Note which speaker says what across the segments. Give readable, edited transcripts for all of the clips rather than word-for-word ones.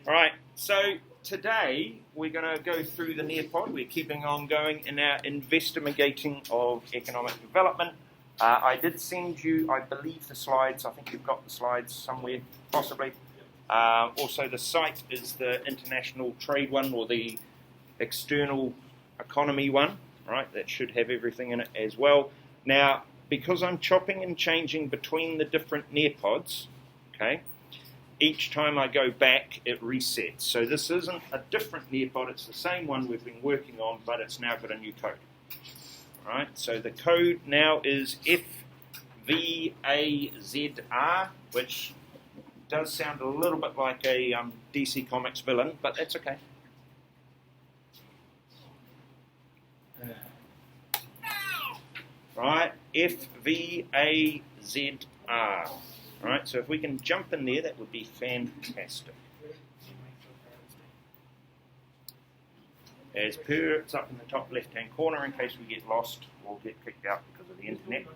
Speaker 1: All right, so today we're going to go through the near-pod. We're keeping on going in our investigating of economic development. I did send you, I believe, the slides. I think you've got the slides somewhere, possibly. Also, the site is the international trade one or the external economy one, right? That should have everything in it as well. Now, because I'm chopping and changing between the different near-pods, okay, each time I go back, it resets. So this isn't a different near-pod, it's the same one we've been working on, but it's now got a new code. All right, so the code now is FVAZR, which does sound a little bit like a DC Comics villain, but that's okay. Right, FVAZR. Right, so if we can jump in there, that would be fantastic. As per, it's up in the top left-hand corner in case we get lost or get kicked out because of the internet.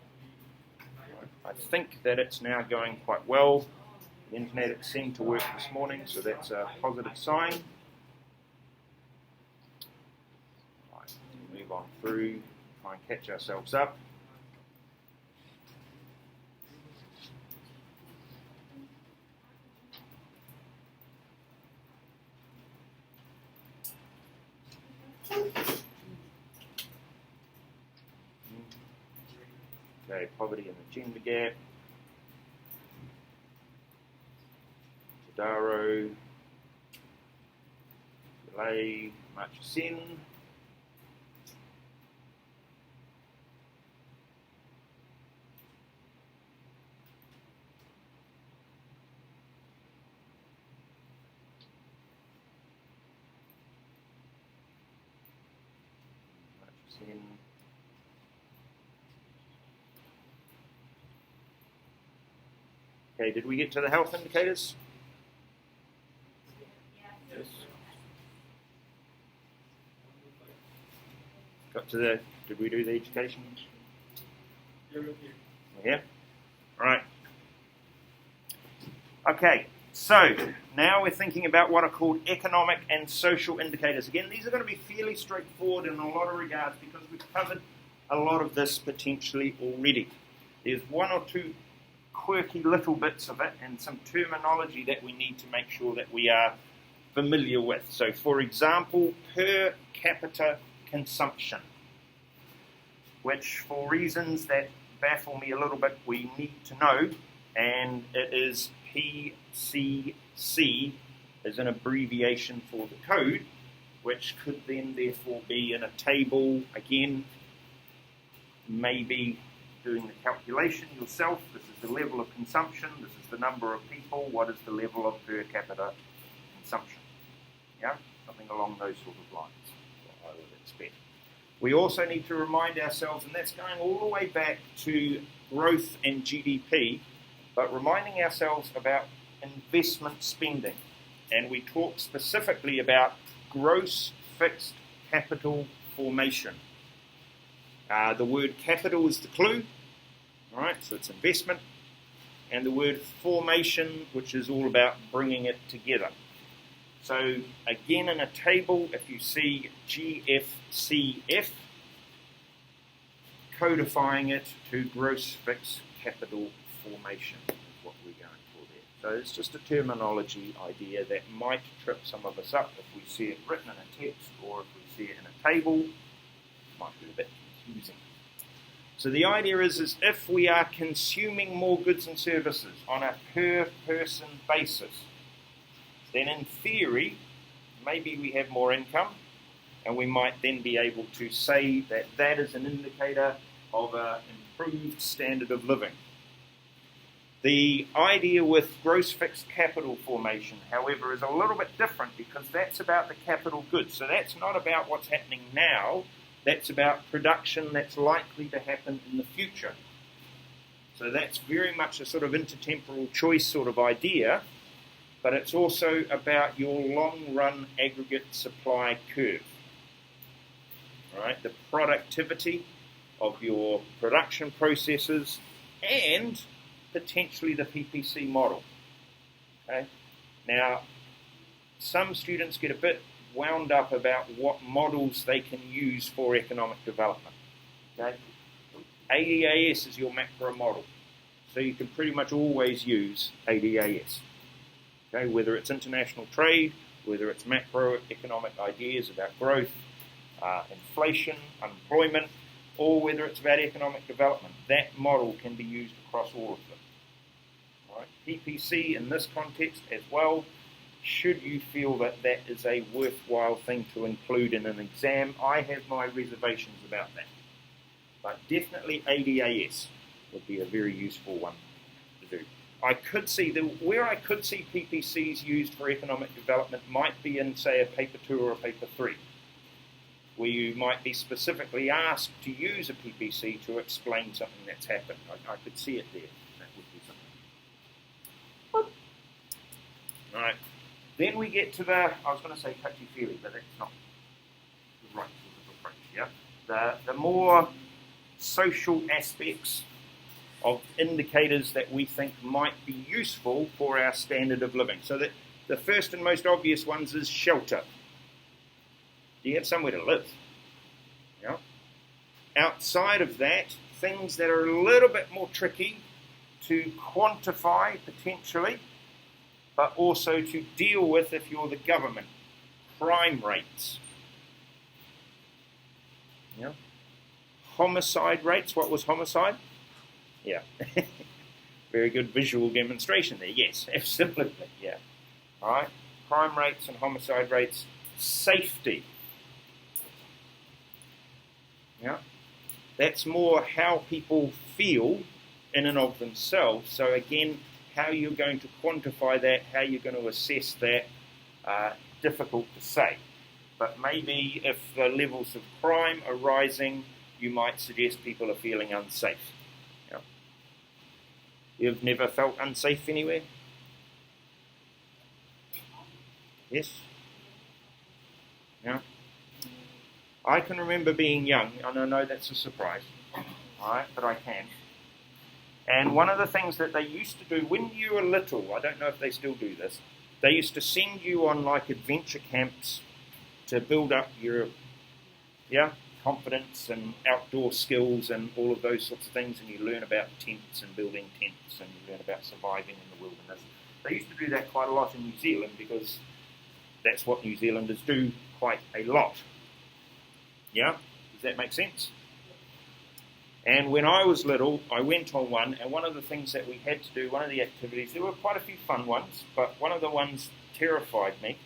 Speaker 1: I think that it's now going quite well. The internet seemed to work this morning, so that's a positive sign. Right, move on through, try and catch ourselves up. Okay, poverty and the gender gap. Tadaro. Delay. Murchison. Okay, did we get to the health indicators? Yes. Got to the, did we do the education? Yeah? All right. Okay, so now we're thinking about what are called economic and social indicators. Again, these are going to be fairly straightforward in a lot of regards because we've covered a lot of this potentially already. There's one or two quirky little bits of it and some terminology that we need to make sure that we are familiar with. So, for example, per capita consumption, which for reasons that baffle me a little bit, we need to know, and it is PCC as an abbreviation for the code, which could then therefore be in a table, again, maybe doing the calculation yourself. This is the level of consumption, this is the number of people, what is the level of per capita consumption? Yeah, something along those sort of lines, what I would expect. We also need to remind ourselves, and that's going all the way back to growth and GDP, but reminding ourselves about investment spending. And we talk specifically about gross fixed capital formation. The word capital is the clue, all right, so it's investment, and the word formation, which is all about bringing it together. So again, in a table, if you see GFCF, codifying it to gross fixed capital formation is what we're going for there. So it's just a terminology idea that might trip some of us up if we see it written in a text or if we see it in a table. It might be a bit confusing. So the idea is if we are consuming more goods and services on a per person basis, then in theory, maybe we have more income, and we might then be able to say that that is an indicator of an improved standard of living. The idea with gross fixed capital formation, however, is a little bit different because that's about the capital goods. So that's not about what's happening now, that's about production that's likely to happen in the future. So that's very much a sort of intertemporal choice sort of idea, but it's also about your long-run aggregate supply curve. All right, the productivity of your production processes and potentially the PPC model. Okay? Now, some students get a bit wound up about what models they can use for economic development. Okay? ADAS is your macro model, so you can pretty much always use ADAS. Okay? Whether it's international trade, whether it's macroeconomic ideas about growth, inflation, unemployment, or whether it's about economic development, that model can be used across all of them. All right? PPC in this context as well, should you feel that that is a worthwhile thing to include in an exam, I have my reservations about that. But definitely ADAS would be a very useful one to do. I could see, where I could see PPCs used for economic development might be in, say, a paper 2 or a paper 3, where you might be specifically asked to use a PPC to explain something that's happened. I could see it there. That would be something. All right. Then we get to the, I was going to say touchy-feely, but that's not the right sort of approach, yeah? The more social aspects of indicators that we think might be useful for our standard of living. So that the first and most obvious ones is shelter. Do you have somewhere to live? Yeah. Outside of that, things that are a little bit more tricky to quantify potentially, but also to deal with if you're the government. Crime rates. Yeah. Homicide rates. What was homicide? Yeah. Very good visual demonstration there. Yes, absolutely. Yeah. All right. Crime rates and homicide rates. Safety. Yeah. That's more how people feel in and of themselves. So again, how you're going to quantify that, how you're going to assess that, difficult to say. But maybe if the levels of crime are rising, you might suggest people are feeling unsafe. Yeah. You've never felt unsafe anywhere? Yes? Yeah. I can remember being young, and I know that's a surprise, right? But I can. And one of the things that they used to do when you were little, I don't know if they still do this, they used to send you on like adventure camps to build up your confidence and outdoor skills and all of those sorts of things, and you learn about tents and building tents and you learn about surviving in the wilderness. They used to do that quite a lot in New Zealand because that's what New Zealanders do quite a lot. Yeah? Does that make sense? And when I was little, I went on one, and one of the things that we had to do, one of the activities, there were quite a few fun ones, but one of the ones terrified me,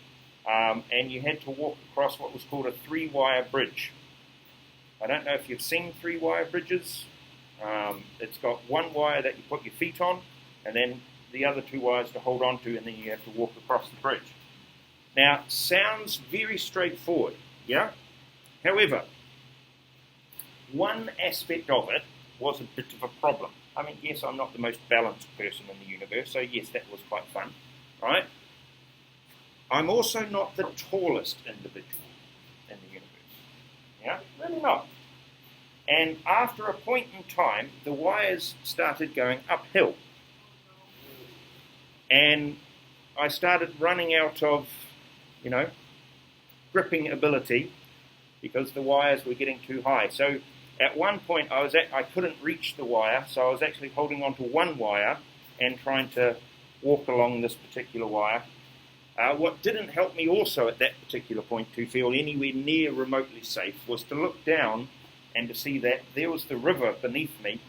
Speaker 1: and you had to walk across what was called a 3-wire bridge. I don't know if you've seen 3-wire bridges. It's got one wire that you put your feet on, and then the other 2 wires to hold on to, and then you have to walk across the bridge. Now, sounds very straightforward, yeah? However, one aspect of it was a bit of a problem. I mean, yes, I'm not the most balanced person in the universe, so yes, that was quite fun, right? I'm also not the tallest individual in the universe. Yeah, really not. And after a point in time, the wires started going uphill. And I started running out of, gripping ability because the wires were getting too high. So at one point I couldn't reach the wire, so I was actually holding on to one wire and trying to walk along this particular wire. What didn't help me also at that particular point to feel anywhere near remotely safe was to look down and to see that there was the river beneath me,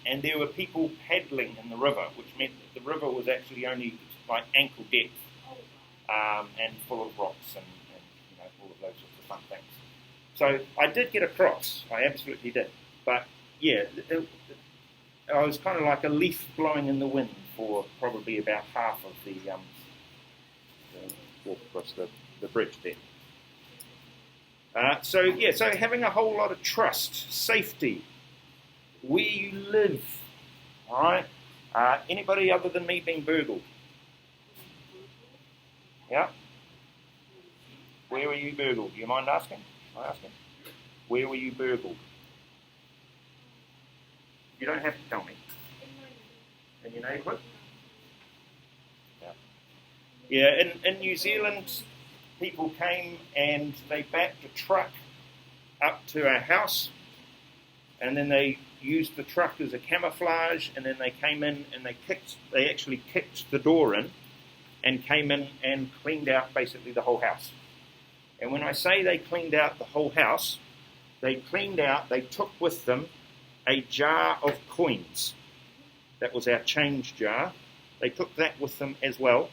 Speaker 1: and there were people paddling in the river, which meant that the river was actually only like ankle depth, and full of rocks and all of those sorts of fun things. So I did get across, I absolutely did. But yeah, I was kind of like a leaf blowing in the wind for probably about half of the walk across the bridge there. So having a whole lot of trust, safety, where you live, all right? Anybody other than me being burgled? Yeah? Where were you burgled? Do you mind asking? Where were you burgled? You don't have to tell me. In your neighbourhood? Yeah. Yeah, in New Zealand, people came and they backed a truck up to our house, and then they used the truck as a camouflage, and then they came in and they actually kicked the door in and came in and cleaned out basically the whole house. And when I say they cleaned out the whole house, they took with them a jar of coins. That was our change jar. They took that with them as well.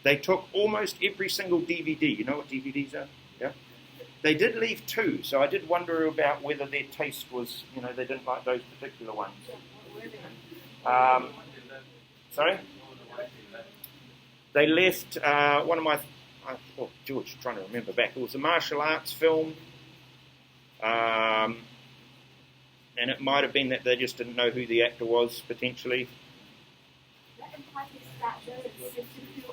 Speaker 1: They took almost every single DVD. You know what DVDs are? Yeah. They did leave 2, so I did wonder about whether their taste was, they didn't like those particular ones. Sorry? They left one of my, George, trying to remember back. It was a martial arts film, and it might have been that they just didn't know who the actor was, potentially.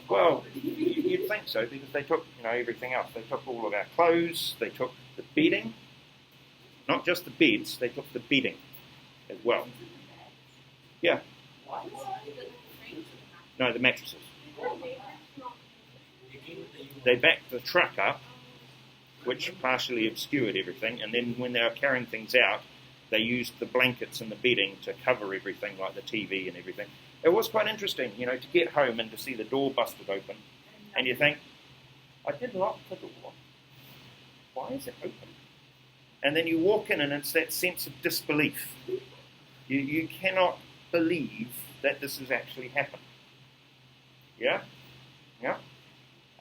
Speaker 1: Well, you'd think so, because they took, everything else. They took all of our clothes, they took the bedding, not just the beds, they took the bedding as well. Yeah. No, the mattresses. They backed the truck up, which partially obscured everything, and then when they were carrying things out, they used the blankets and the bedding to cover everything, like the TV and everything. It was quite interesting, to get home and to see the door busted open. And you think, I did lock the door. Why is it open? And then you walk in and it's that sense of disbelief. You cannot believe that this has actually happened. Yeah? Yeah?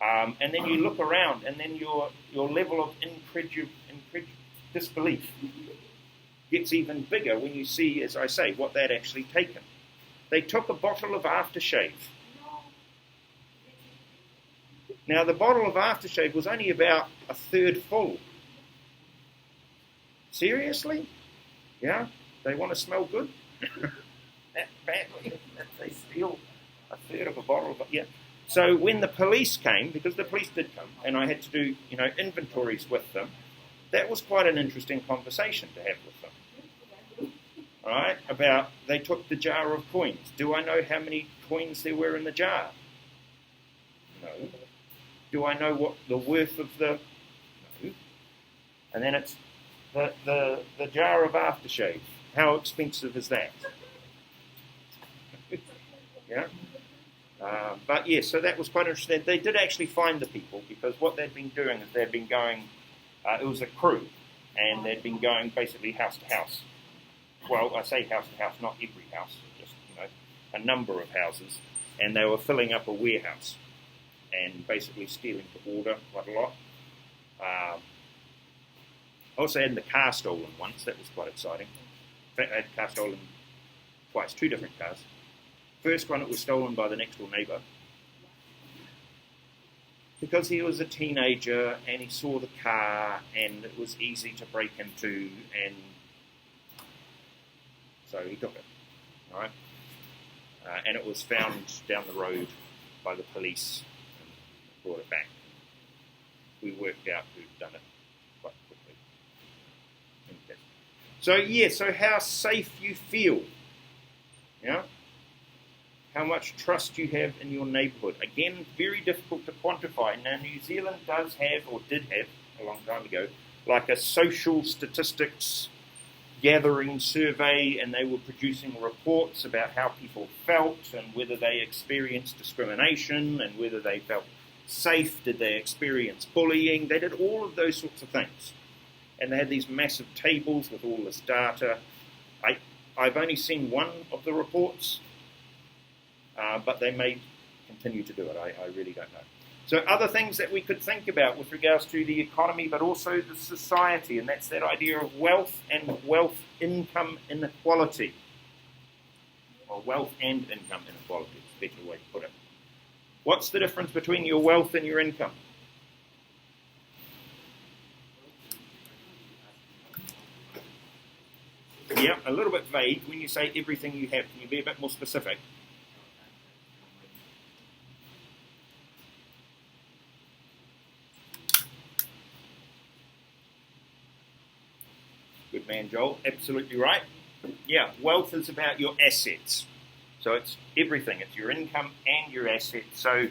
Speaker 1: And then you look around and then your level of disbelief gets even bigger when you see, as I say, what they'd actually taken. They took a bottle of aftershave. Now, the bottle of aftershave was only about a third full. Seriously? Yeah? They want to smell good? That badly that they steal a third of a bottle of... Yeah. So when the police came, because the police did come, and I had to do, inventories with them, that was quite an interesting conversation to have with them. Right, about they took the jar of coins. Do I know how many coins there were in the jar? No. Do I know what the worth of the... No. And then it's the jar of aftershave. How expensive is that? Yeah. But yes, so that was quite interesting. They did actually find the people, because what they'd been doing is they'd been going, it was a crew, and they'd been going basically house to house. Well, I say house to house, not every house, just, a number of houses, and they were filling up a warehouse and basically stealing to order quite a lot. I also had the car stolen once. That was quite exciting. In fact, I had the car stolen twice, 2 different cars. First one, it was stolen by the next door neighbour because he was a teenager and he saw the car and it was easy to break into, and so he took it. All right, and it was found down the road by the police and brought it back. We worked out who'd done it quite quickly. Okay. So how safe you feel, how much trust you have in your neighbourhood. Again, very difficult to quantify. Now, New Zealand does have, or did have, a long time ago, like a social statistics gathering survey, and they were producing reports about how people felt and whether they experienced discrimination and whether they felt safe, did they experience bullying. They did all of those sorts of things. And they had these massive tables with all this data. I've only seen one of the reports, but they may continue to do it. I really don't know. So other things that we could think about with regards to the economy, but also the society, and that's that idea of wealth and wealth-income inequality. Or wealth and income inequality is a better way to put it. What's the difference between your wealth and your income? Yeah, a little bit vague. When you say everything you have, can you be a bit more specific? Good man, Joel. Absolutely right. Yeah, wealth is about your assets. So it's everything. It's your income and your assets. So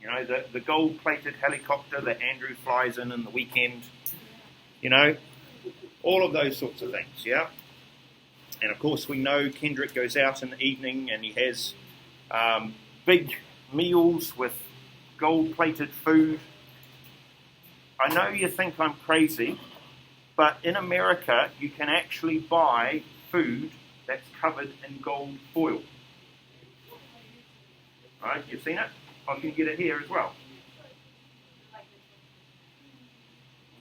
Speaker 1: You know, the gold-plated helicopter that Andrew flies in the weekend. All of those sorts of things, yeah? And of course we know Kendrick goes out in the evening and he has big meals with gold-plated food. I know you think I'm crazy, but in America you can actually buy food that's covered in gold foil. Right, you've seen it? I can get it here as well.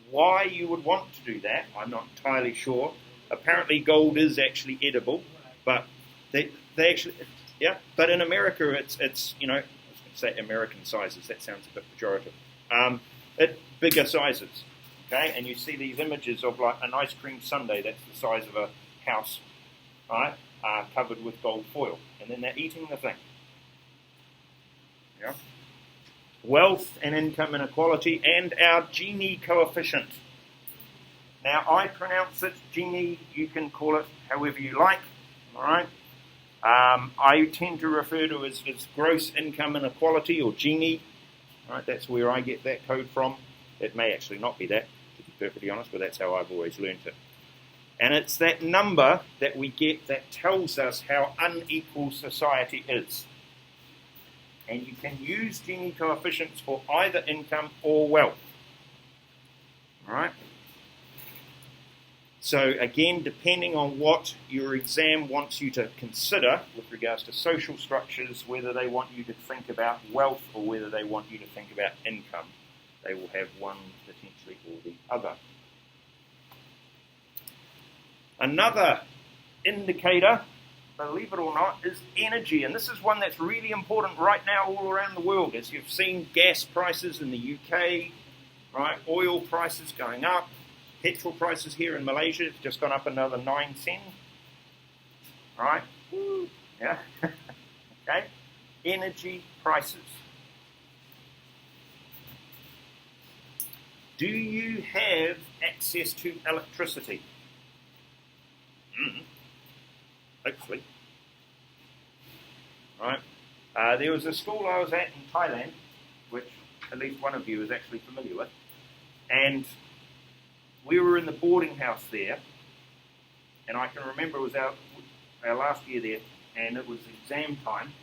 Speaker 1: Why you would want to do that, I'm not entirely sure. Apparently gold is actually edible, but they actually, yeah. But in America, it's I was going to say American sizes. That sounds a bit pejorative. Bigger sizes, okay. And you see these images of like an ice cream sundae that's the size of a house, right? Covered with gold foil, and then they're eating the thing. Yeah. Wealth and income inequality, and our Gini coefficient. Now, I pronounce it Gini. You can call it however you like. All right. I tend to refer to it as gross income inequality, or Gini. All right. That's where I get that code from. It may actually not be that, to be perfectly honest, but that's how I've always learned it. And it's that number that we get that tells us how unequal society is. And you can use Gini coefficients for either income or wealth. All right? So again, depending on what your exam wants you to consider with regards to social structures, whether they want you to think about wealth or whether they want you to think about income, they will have one potentially or the other. Another indicator, believe it or not, is energy. And this is one that's really important right now all around the world. As you've seen gas prices in the UK, right? Oil prices going up. Petrol prices here in Malaysia have just gone up another 9 cents. Right? Yeah. Okay. Energy prices. Do you have access to electricity? Hopefully. Right. There was a school I was at in Thailand, which at least one of you is actually familiar with, and we were in the boarding house there, and I can remember it was our last year there, and it was exam time,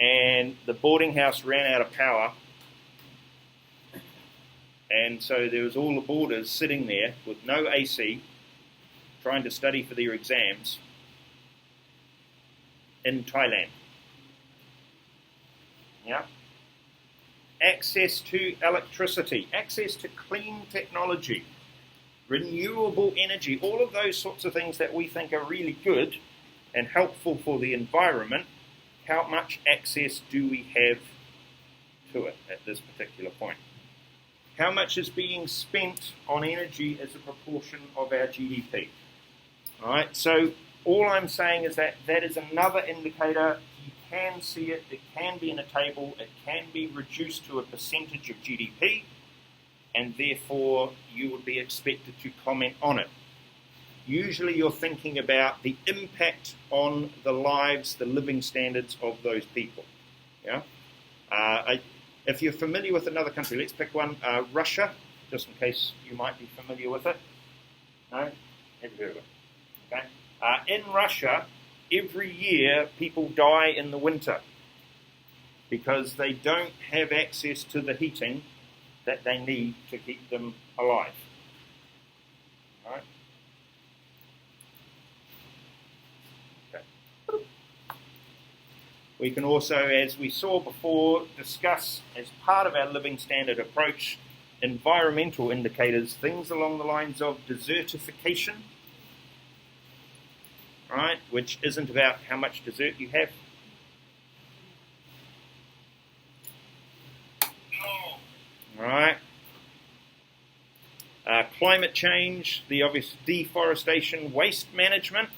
Speaker 1: and the boarding house ran out of power, and so there was all the boarders sitting there with no AC, trying to study for their exams in Thailand. Yeah. Access to electricity, access to clean technology, renewable energy, all of those sorts of things that we think are really good and helpful for the environment. How much access do we have to it at this particular point? How much is being spent on energy as a proportion of our GDP? All right, so all I'm saying is that that is another indicator. You can see it, it can be in a table, it can be reduced to a percentage of GDP, and therefore you would be expected to comment on it. Usually you're thinking about the impact on the lives, the living standards of those people. Yeah. If you're familiar with another country, let's pick one, Russia, just in case you might be familiar with it. No? Have you heard of it? Okay. In Russia, every year people die in the winter because they don't have access to the heating that they need to keep them alive. All right? Okay. We can also, as we saw before, discuss as part of our living standard approach environmental indicators, things along the lines of desertification, right, which isn't about how much dessert you have. Right. Climate change, the obvious deforestation, waste management.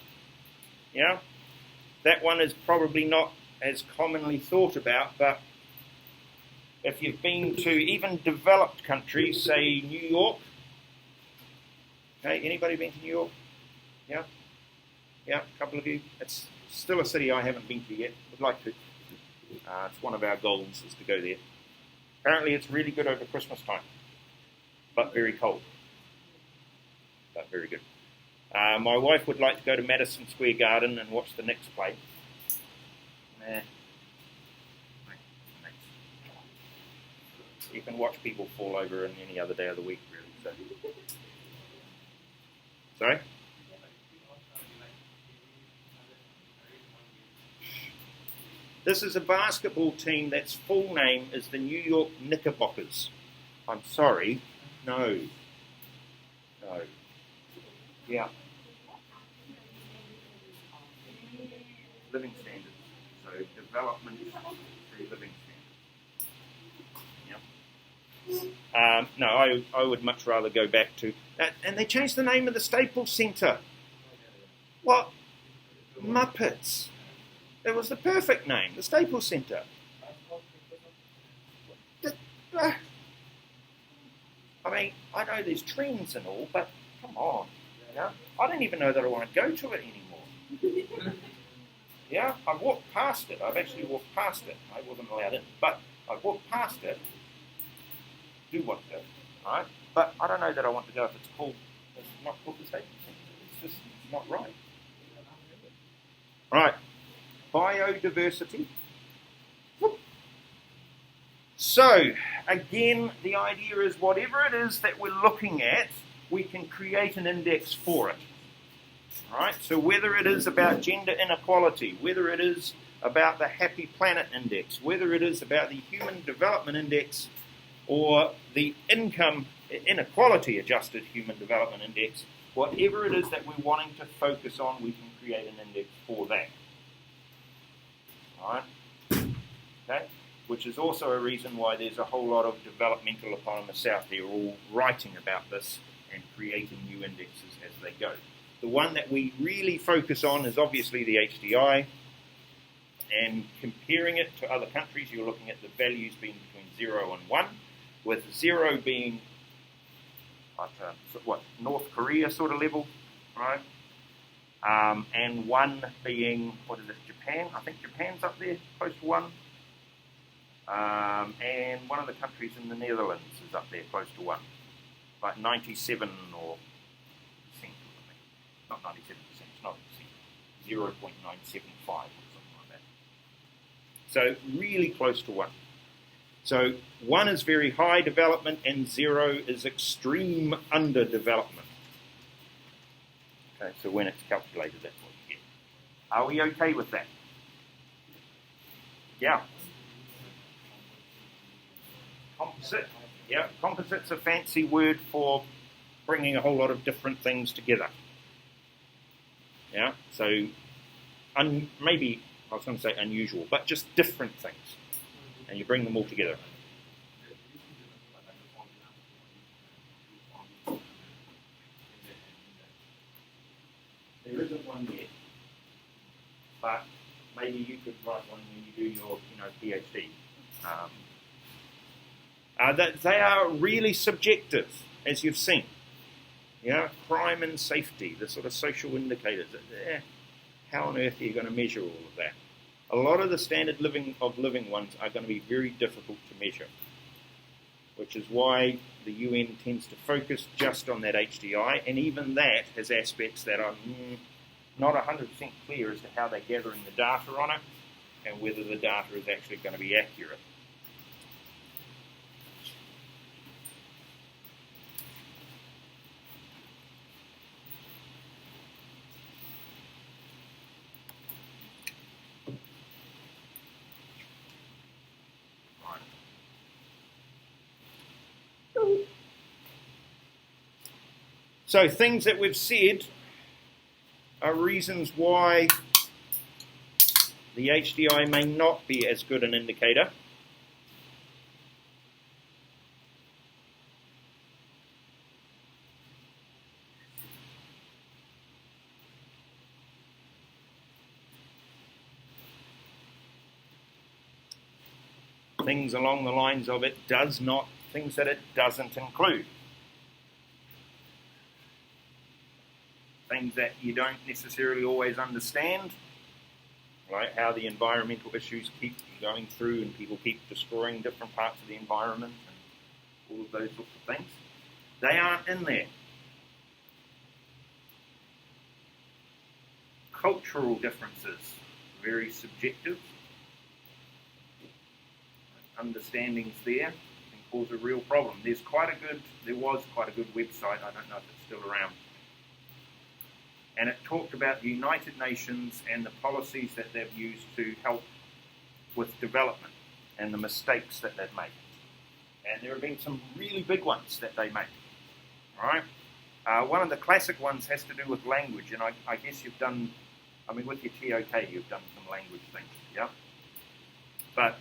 Speaker 1: Yeah, that one is probably not as commonly thought about, but if you've been to even developed countries, say New York. Okay, anybody been to New York? Yeah. Yeah, a couple of you. It's still a city I haven't been to yet. Would like to. It's one of our goals is to go there. Apparently it's really good over Christmas time, but very cold. But very good. My wife would like to go to Madison Square Garden and watch the Knicks play. Nah. You can watch people fall over on any other day of the week, really. So. Sorry? This is a basketball team that's full name is the New York Knickerbockers. I'm sorry. No. Yeah. Living standards. So development through living standards. Yeah. No, I would much rather go back to... And they changed the name of the Staples Center. What? Muppets. It was the perfect name, the Staples Center. I mean, I know there's trends and all, but come on. Yeah? I don't even know that I want to go to it anymore. Yeah, I walked past it. I've actually walked past it. I wasn't allowed in, but I walked past it. Do want to, right? But I don't know that I want to go if it's not called the Staples Center. It's just not right. Right. Biodiversity. So, again, the idea is whatever it is that we're looking at, we can create an index for it. Right? So whether it is about gender inequality, whether it is about the Happy Planet Index, whether it is about the Human Development Index, or the Income Inequality Adjusted Human Development Index, whatever it is that we're wanting to focus on, we can create an index for that. Right? Okay? Which is also a reason why there's a whole lot of developmental economists out there all writing about this and creating new indexes as they go. The one that we really focus on is obviously the HDI, and comparing it to other countries, you're looking at the values being between 0 and 1, with 0 being like North Korea sort of level, right? And 1 being, Japan? I think Japan's up there, close to 1. And one of the countries in the Netherlands is up there, close to 1. Like 97 or percent or something. Not 97%, it's not a percent. 0.975 or something like that. So really close to 1. So 1 is very high development and 0 is extreme underdevelopment. Okay, so when it's calculated, that's what you get. Are we okay with that? Yeah. Composite. Yeah, composite's a fancy word for bringing a whole lot of different things together. Yeah, so maybe, I was going to say unusual, but just different things. And you bring them all together. There isn't one yet, but maybe you could write one when you do your PhD. They are really subjective, as you've seen. Crime and safety, the sort of social indicators. How on earth are you going to measure all of that? A lot of the standard living ones are going to be very difficult to measure, which is why the UN tends to focus just on that HDI, and even that has aspects that are not 100% clear as to how they're gathering the data on it and whether the data is actually going to be accurate. So things that we've said are reasons why the HDI may not be as good an indicator. Things along the lines of things that it doesn't include. Things that you don't necessarily always understand, right? How the environmental issues keep going through and people keep destroying different parts of the environment and all of those sorts of things. They aren't in there. Cultural differences, very subjective. Understandings there can cause a real problem. There was quite a good website, I don't know if it's still around, and it talked about the United Nations and the policies that they've used to help with development and the mistakes that they've made. And there have been some really big ones that they make. All right? One of the classic ones has to do with language, and I guess you've done, with your TOK, you've done some language things, yeah? But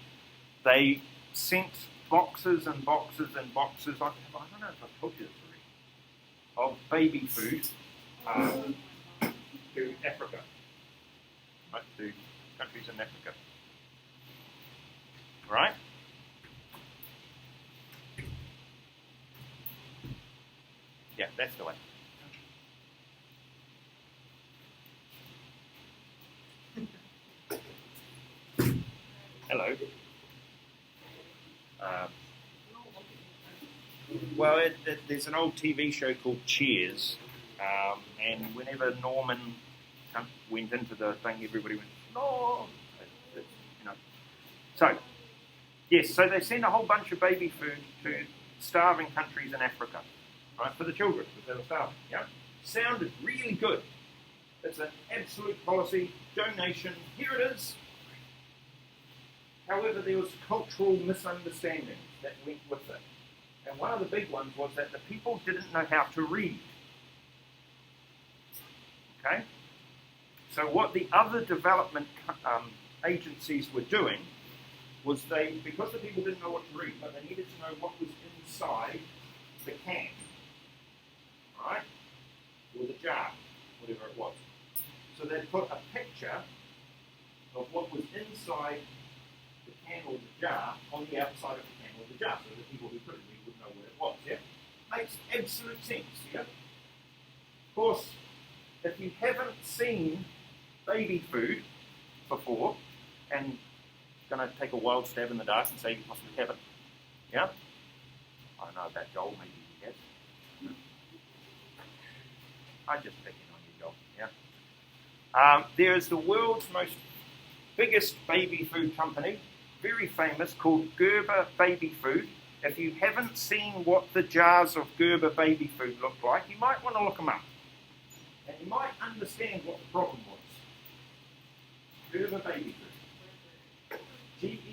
Speaker 1: they sent boxes and boxes and boxes, I don't know if I've told you this already, of baby food to Africa, right, to countries in Africa. Right? Yeah, that's the way. Hello. Well, there's an old TV show called Cheers, and whenever Norman went into the thing, everybody went, "No!" So, yes, so they send a whole bunch of baby food to starving countries in Africa, right, for the children, because they were starving. Yeah, sounded really good. It's an absolute policy donation. Here it is. However, there was cultural misunderstandings that went with it. And one of the big ones was that the people didn't know how to read. Okay? So what the other development agencies were doing was because the people didn't know what to read, but they needed to know what was inside the can, right? Or the jar, whatever it was. So they put a picture of what was inside the can or the jar on the outside of the can or the jar, so the people who couldn't read would know what it was, yeah? Makes absolute sense, yeah? Of course, if you haven't seen baby food before, and going to take a wild stab in the dark and say you possibly haven't, yeah? I don't know about Joel, maybe he has. I'm just picking on you, Joel, yeah? There is the world's biggest baby food company, very famous, called Gerber Baby Food. If you haven't seen what the jars of Gerber baby food look like, you might want to look them up. And you might understand what the problem was. Gerber Baby Food. Gerber.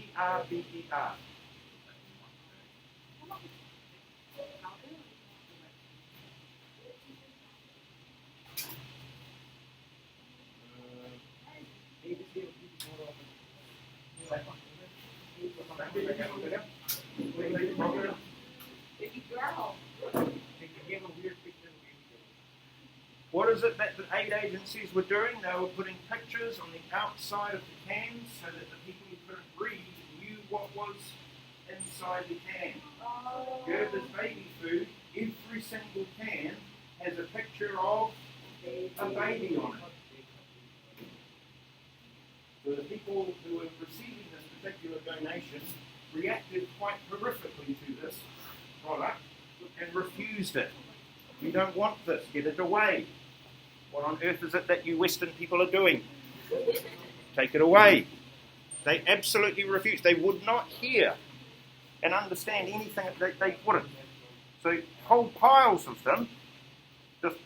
Speaker 1: What is it that the aid agencies were doing? They were putting pictures on the outside of the cans so that the people who couldn't read knew what was inside the can. Gerber's baby food, every single can has a picture of a baby on it. So the people who were receiving this particular donation reacted quite horrifically to this product and refused it. We don't want this, get it away. What on earth is it that you Western people are doing? Take it away. They absolutely refused. They would not hear and understand anything. They wouldn't. So whole piles of them, just,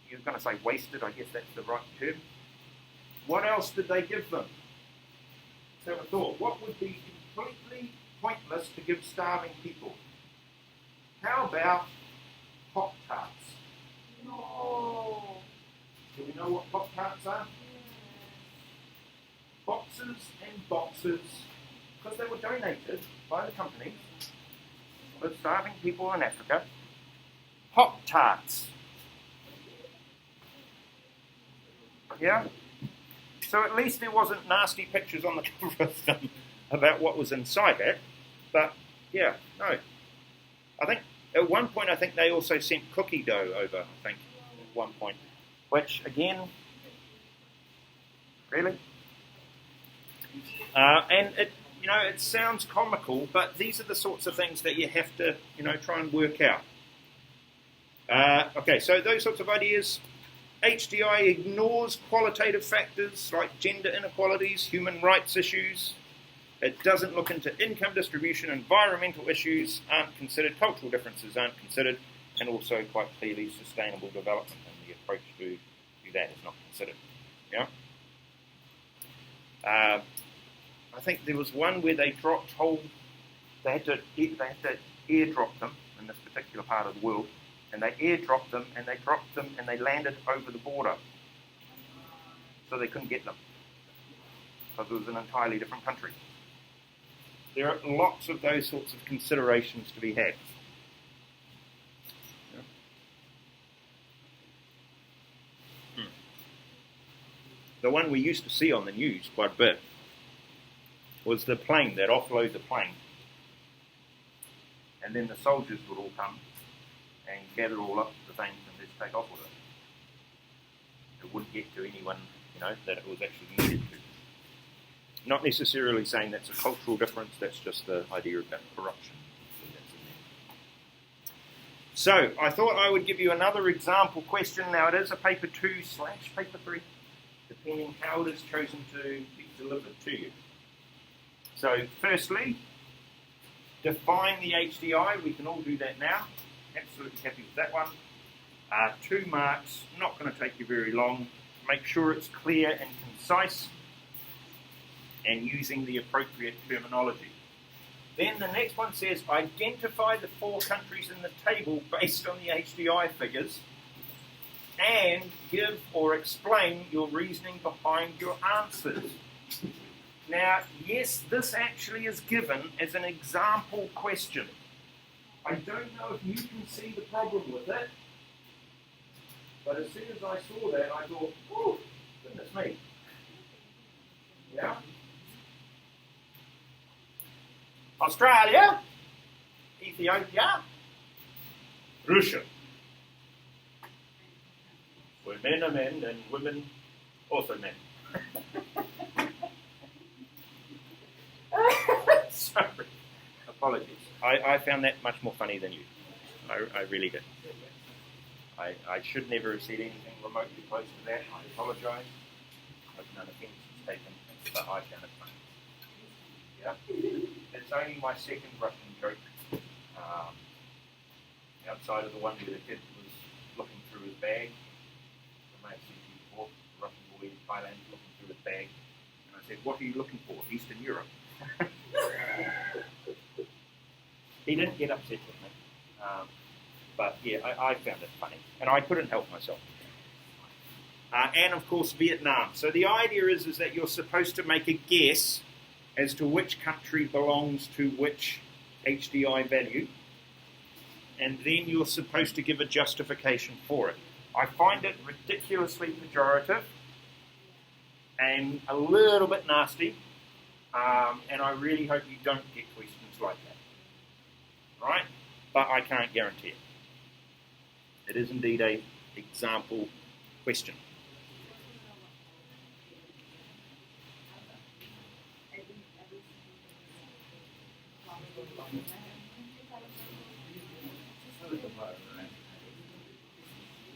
Speaker 1: you're going to say wasted, I guess that's the right term. What else did they give them? Let's have a thought. What would be completely pointless to give starving people? How about Pop-Tarts?
Speaker 2: No.
Speaker 1: Do we know what Pop-Tarts are? Boxes and boxes, because they were donated by the companies for starving people in Africa. Pop-Tarts. Yeah? So at least there wasn't nasty pictures on the cover of them about what was inside it. But, yeah, no. I think, at one point, I think they also sent cookie dough over, at one point. Which, again, Really? And it sounds comical, but these are the sorts of things that you have to, try and work out. Okay, so those sorts of ideas. HDI ignores qualitative factors like gender inequalities, human rights issues. It doesn't look into income distribution, environmental issues aren't considered, cultural differences aren't considered, and also quite clearly sustainable development and the approach to that is not considered. Yeah. I think there was one where they had to airdrop them in this particular part of the world, and they airdropped them and they dropped them and they landed over the border, so they couldn't get them because it was an entirely different country. There are lots of those sorts of considerations to be had. The one we used to see on the news quite a bit was the plane that offloads the plane, and then the soldiers would all come and gather all up the things and just take off with it. It wouldn't get to anyone, that it was actually needed to. Not necessarily saying that's a cultural difference, that's just the idea about corruption. So, I thought I would give you another example question. Now, it is a paper 2/paper 3, depending how it is chosen to be delivered to you. So, firstly, define the HDI. We can all do that now. Absolutely happy with that one. 2 marks, not going to take you very long. Make sure it's clear and concise and using the appropriate terminology. Then the next one says, identify the 4 countries in the table based on the HDI figures and give or explain your reasoning behind your answers. Now, yes, this actually is given as an example question. I don't know if you can see the problem with it, but as soon as I saw that, I thought, oh, goodness me. Yeah? Australia, Ethiopia, Russia. Where men are men and women also men. Sorry. Apologies. I found that much more funny than you. I really did. I should never have said anything remotely close to that. I apologise. I hope none offence is taken, but I found it funny. Yeah? It's only my second Russian joke, outside of the one where the kid was looking through his bag. I may have seen you before, the Russian boy in Thailand looking through his bag. And I said, what are you looking for? Eastern Europe. He didn't get upset with me. But yeah, I found it funny. And I couldn't help myself. And of course, Vietnam. So the idea is that you're supposed to make a guess as to which country belongs to which HDI value, and then you're supposed to give a justification for it. I find it ridiculously pejorative and a little bit nasty, and I really hope you don't get questions like that. Right? But I can't guarantee it. It is indeed an example question.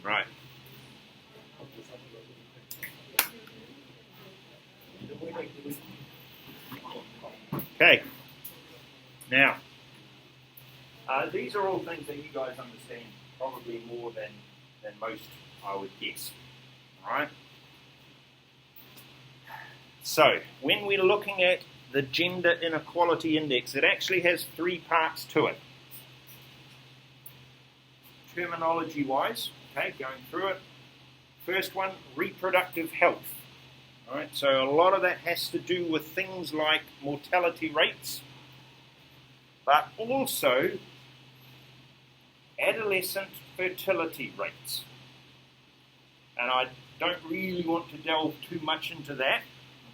Speaker 1: Right. Okay. Now, these are all things that you guys understand probably more than most, I would guess. All right? So, when we're looking at the Gender Inequality Index, it actually has 3 parts to it. Terminology-wise, okay, going through it. First one, reproductive health. All right, so a lot of that has to do with things like mortality rates, but also adolescent fertility rates. And I don't really want to delve too much into that,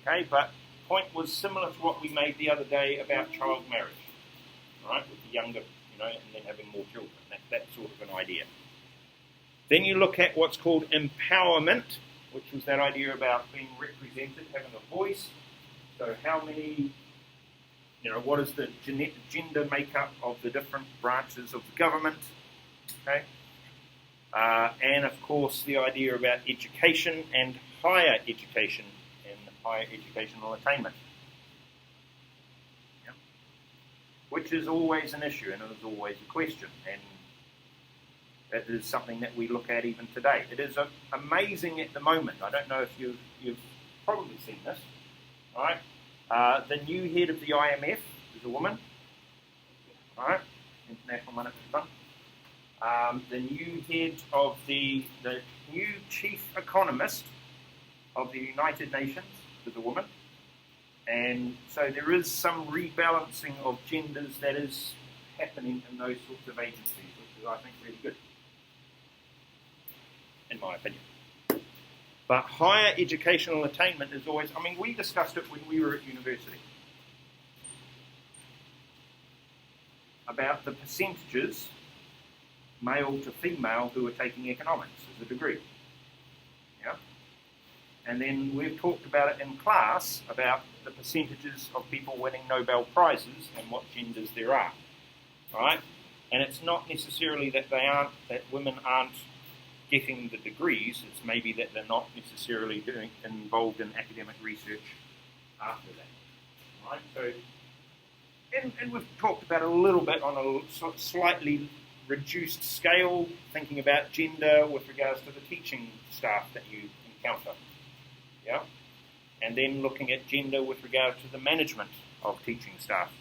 Speaker 1: okay, but the point was similar to what we made the other day about child marriage, right, with the younger, and then having more children, that sort of an idea. Then you look at what's called empowerment, which was that idea about being represented, having a voice. So how many, what is the gender makeup of the different branches of the government, okay? And of course the idea about education and higher education and higher educational attainment, which is always an issue and it is always a question, and it is something that we look at even today. It is amazing at the moment. I don't know if you've probably seen this, right? The new head of the IMF is a woman, right? International Monetary Fund. The new head of the new chief economist of the United Nations is a woman. And so there is some rebalancing of genders that is happening in those sorts of agencies, which is, I think, really good, in my opinion. But higher educational attainment is always, we discussed it when we were at university, about the percentages, male to female, who are taking economics as a degree. Yeah? And then we've talked about it in class, about the percentages of people winning Nobel Prizes and what genders there are. Right? And it's not necessarily that women aren't getting the degrees, it's maybe that they're not necessarily involved in academic research after that. Right? So, and we've talked about it a little bit on a slightly reduced scale, thinking about gender with regards to the teaching staff that you encounter. Yeah? And then looking at gender with regard to the management of teaching staff.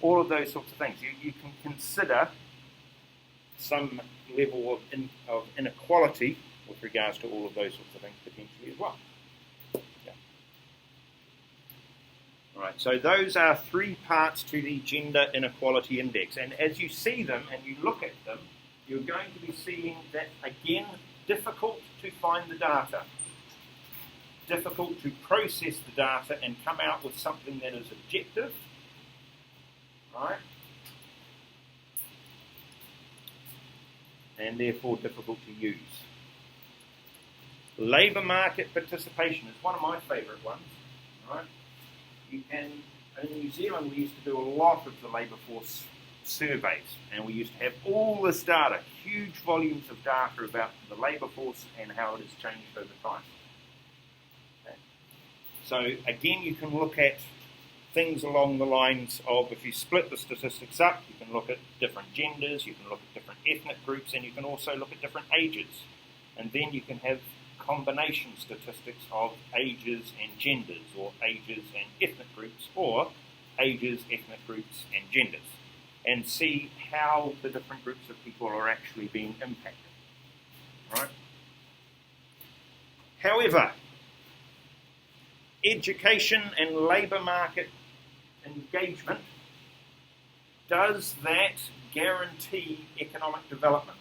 Speaker 1: All of those sorts of things. You can consider some level of inequality with regards to all of those sorts of things potentially as well. Yeah. All right, so those are 3 parts to the Gender Inequality Index. And as you see them and you look at them, you're going to be seeing that, again, difficult to find the data. Difficult to process the data and come out with something that is objective. Right? And therefore difficult to use. Labour market participation is one of my favourite ones. Right? In New Zealand, we used to do a lot of the labour force surveys, and we used to have all this data, huge volumes of data about the labour force and how it has changed over time. Okay. So again, you can look at things along the lines of, if you split the statistics up, you can look at different genders, you can look at different ethnic groups, and you can also look at different ages. And then you can have combination statistics of ages and genders, or ages and ethnic groups, or ages, ethnic groups, and genders, and see how the different groups of people are actually being impacted. Right? However, education and labour market engagement, does that guarantee economic development?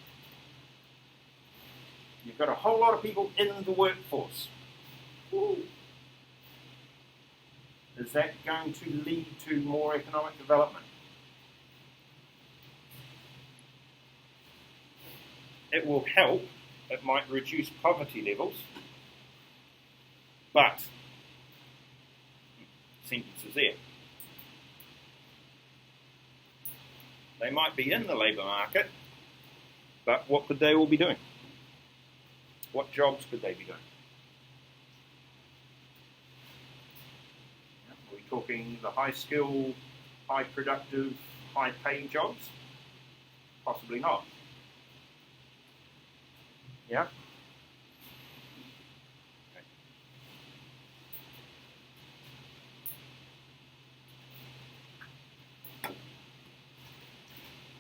Speaker 1: You've got a whole lot of people in the workforce. Ooh. Is that going to lead to more economic development? It will help. It might reduce poverty levels. But, sentences there. They might be in the labour market, but what could they all be doing? What jobs could they be doing? Are we talking the high skill, high productive, high paid jobs? Possibly not. Yeah?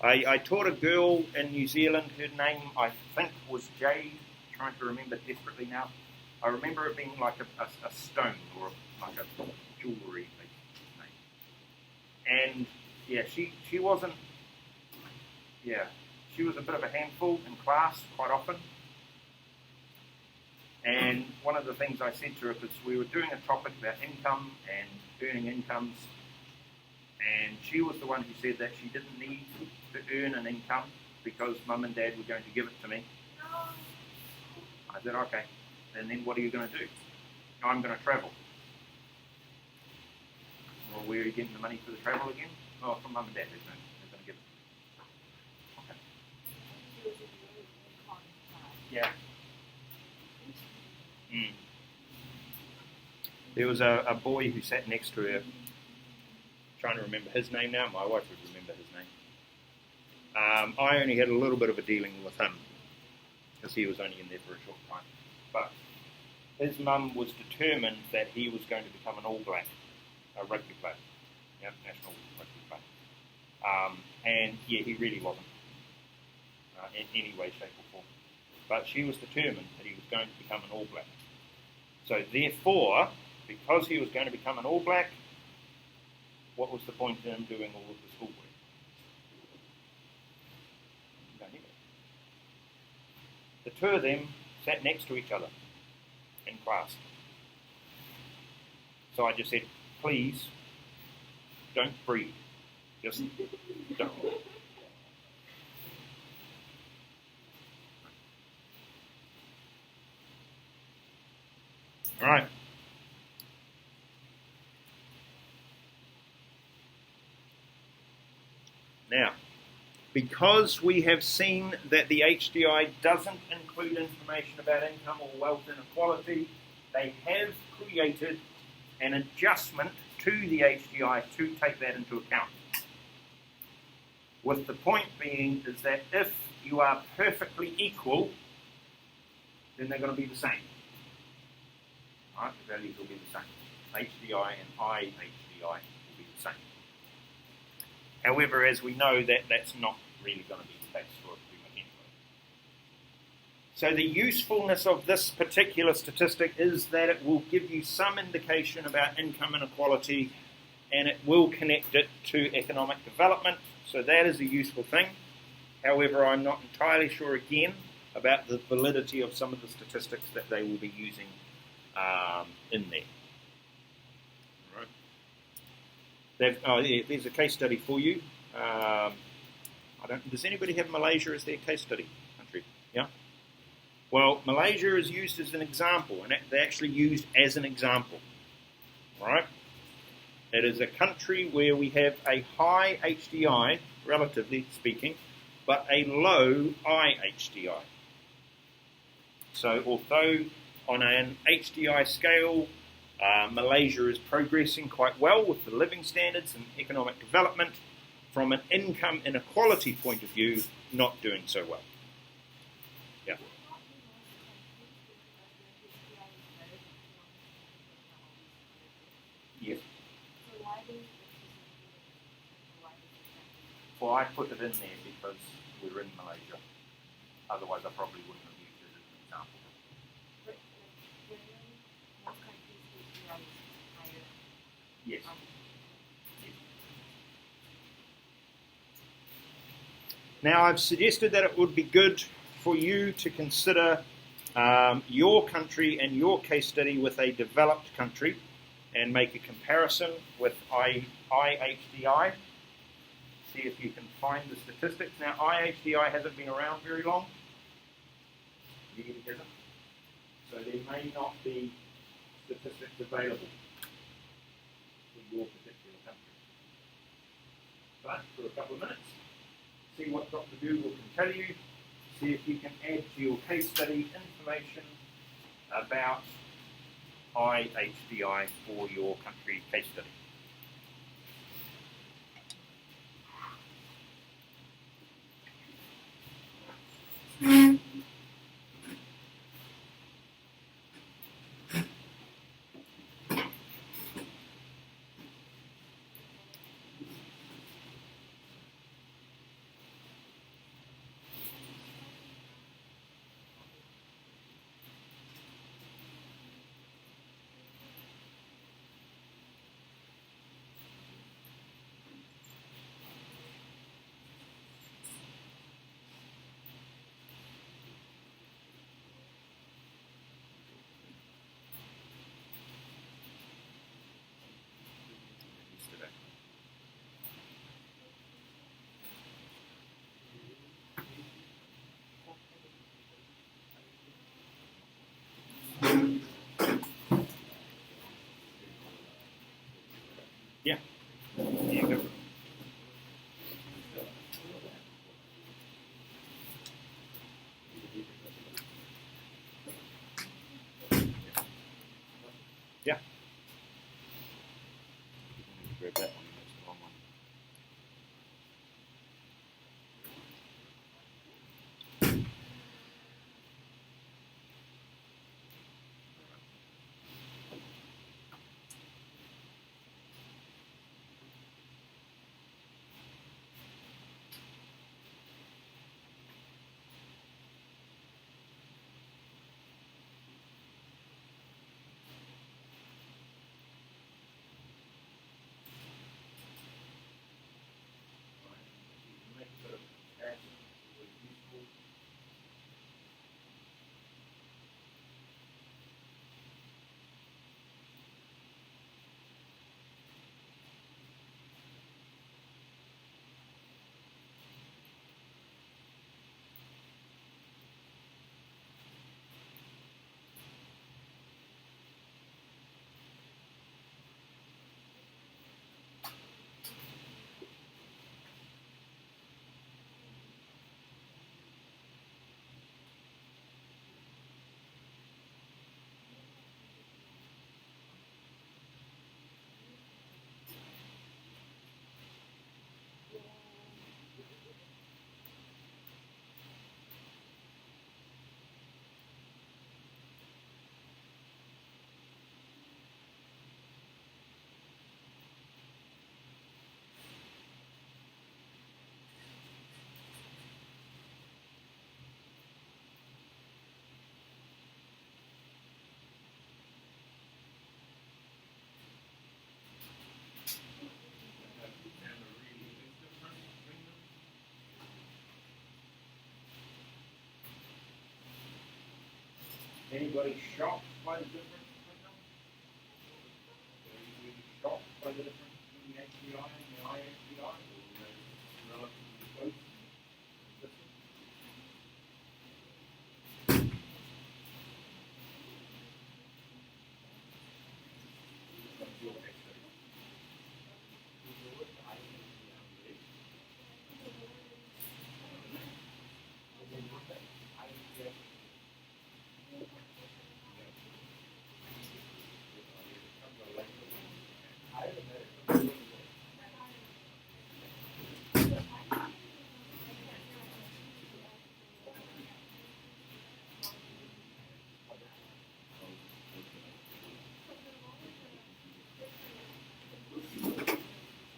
Speaker 1: I taught a girl in New Zealand, her name I think was Jade, trying to remember desperately now. I remember it being like a stone or like a jewellery name. And yeah, she wasn't, she was a bit of a handful in class quite often. And one of the things I said to her, because we were doing a topic about income and earning incomes, and she was the one who said that she didn't need to earn an income because mum and dad were going to give it to me. I said, okay. And then what are you going to do? I'm going to travel. Well, where are you getting the money for the travel again? Oh, from mum and dad, they're going to give it. Okay. Yeah. There was a boy who sat next to her, trying to remember his name now. My wife would remember his name. I only had a little bit of a dealing with him because he was only in there for a short time. But his mum was determined that he was going to become an All Black, a rugby player, national rugby player. And yeah, he really wasn't in any way, shape or form. But she was determined that he was going to become an All Black. So therefore, because he was going to become an All Black, what was the point in him doing all of the schoolwork? The two of them sat next to each other in class. So I just said, please, don't breathe. Just don't. All right. Now, because we have seen that the HDI doesn't include information about income or wealth inequality, they have created an adjustment to the HDI to take that into account. With the point being is that if you are perfectly equal, then they're going to be the same. Right? The values will be the same. HDI and IHDI will be the same. However, as we know, that's not really going to be the case for pretty much anybody. So the usefulness of this particular statistic is that it will give you some indication about income inequality, and it will connect it to economic development. So that is a useful thing. However, I'm not entirely sure again about the validity of some of the statistics that they will be using in there. There's a case study for you. Does anybody have Malaysia as their case study country? Yeah? Well, Malaysia is used as an example, and they're actually used as an example. Right? It is a country where we have a high HDI, relatively speaking, but a low IHDI. So although on an HDI scale, Malaysia is progressing quite well with the living standards and economic development, from an income inequality point of view, not doing so well. Yeah. Yes. Well, I put it in there because we're in Malaysia. Otherwise, I probably wouldn't have used it as an example. Yes. Now, I've suggested that it would be good for you to consider your country and your case study with a developed country and make a comparison with IHDI. See if you can find the statistics. Now, IHDI hasn't been around very long. You get together? So there may not be statistics available for your particular country. But for a couple of minutes, see what Dr. Google can tell you. See if you can add to your case study information about IHDI for your country case study. Yeah. Yeah, go. Yeah. Grab that one. That's the wrong one. Make a bit of comparison. It's useful. Anybody shocked by the difference between them? Are you shocked by the difference between the HBI and the IHBI? Or are they relatively close?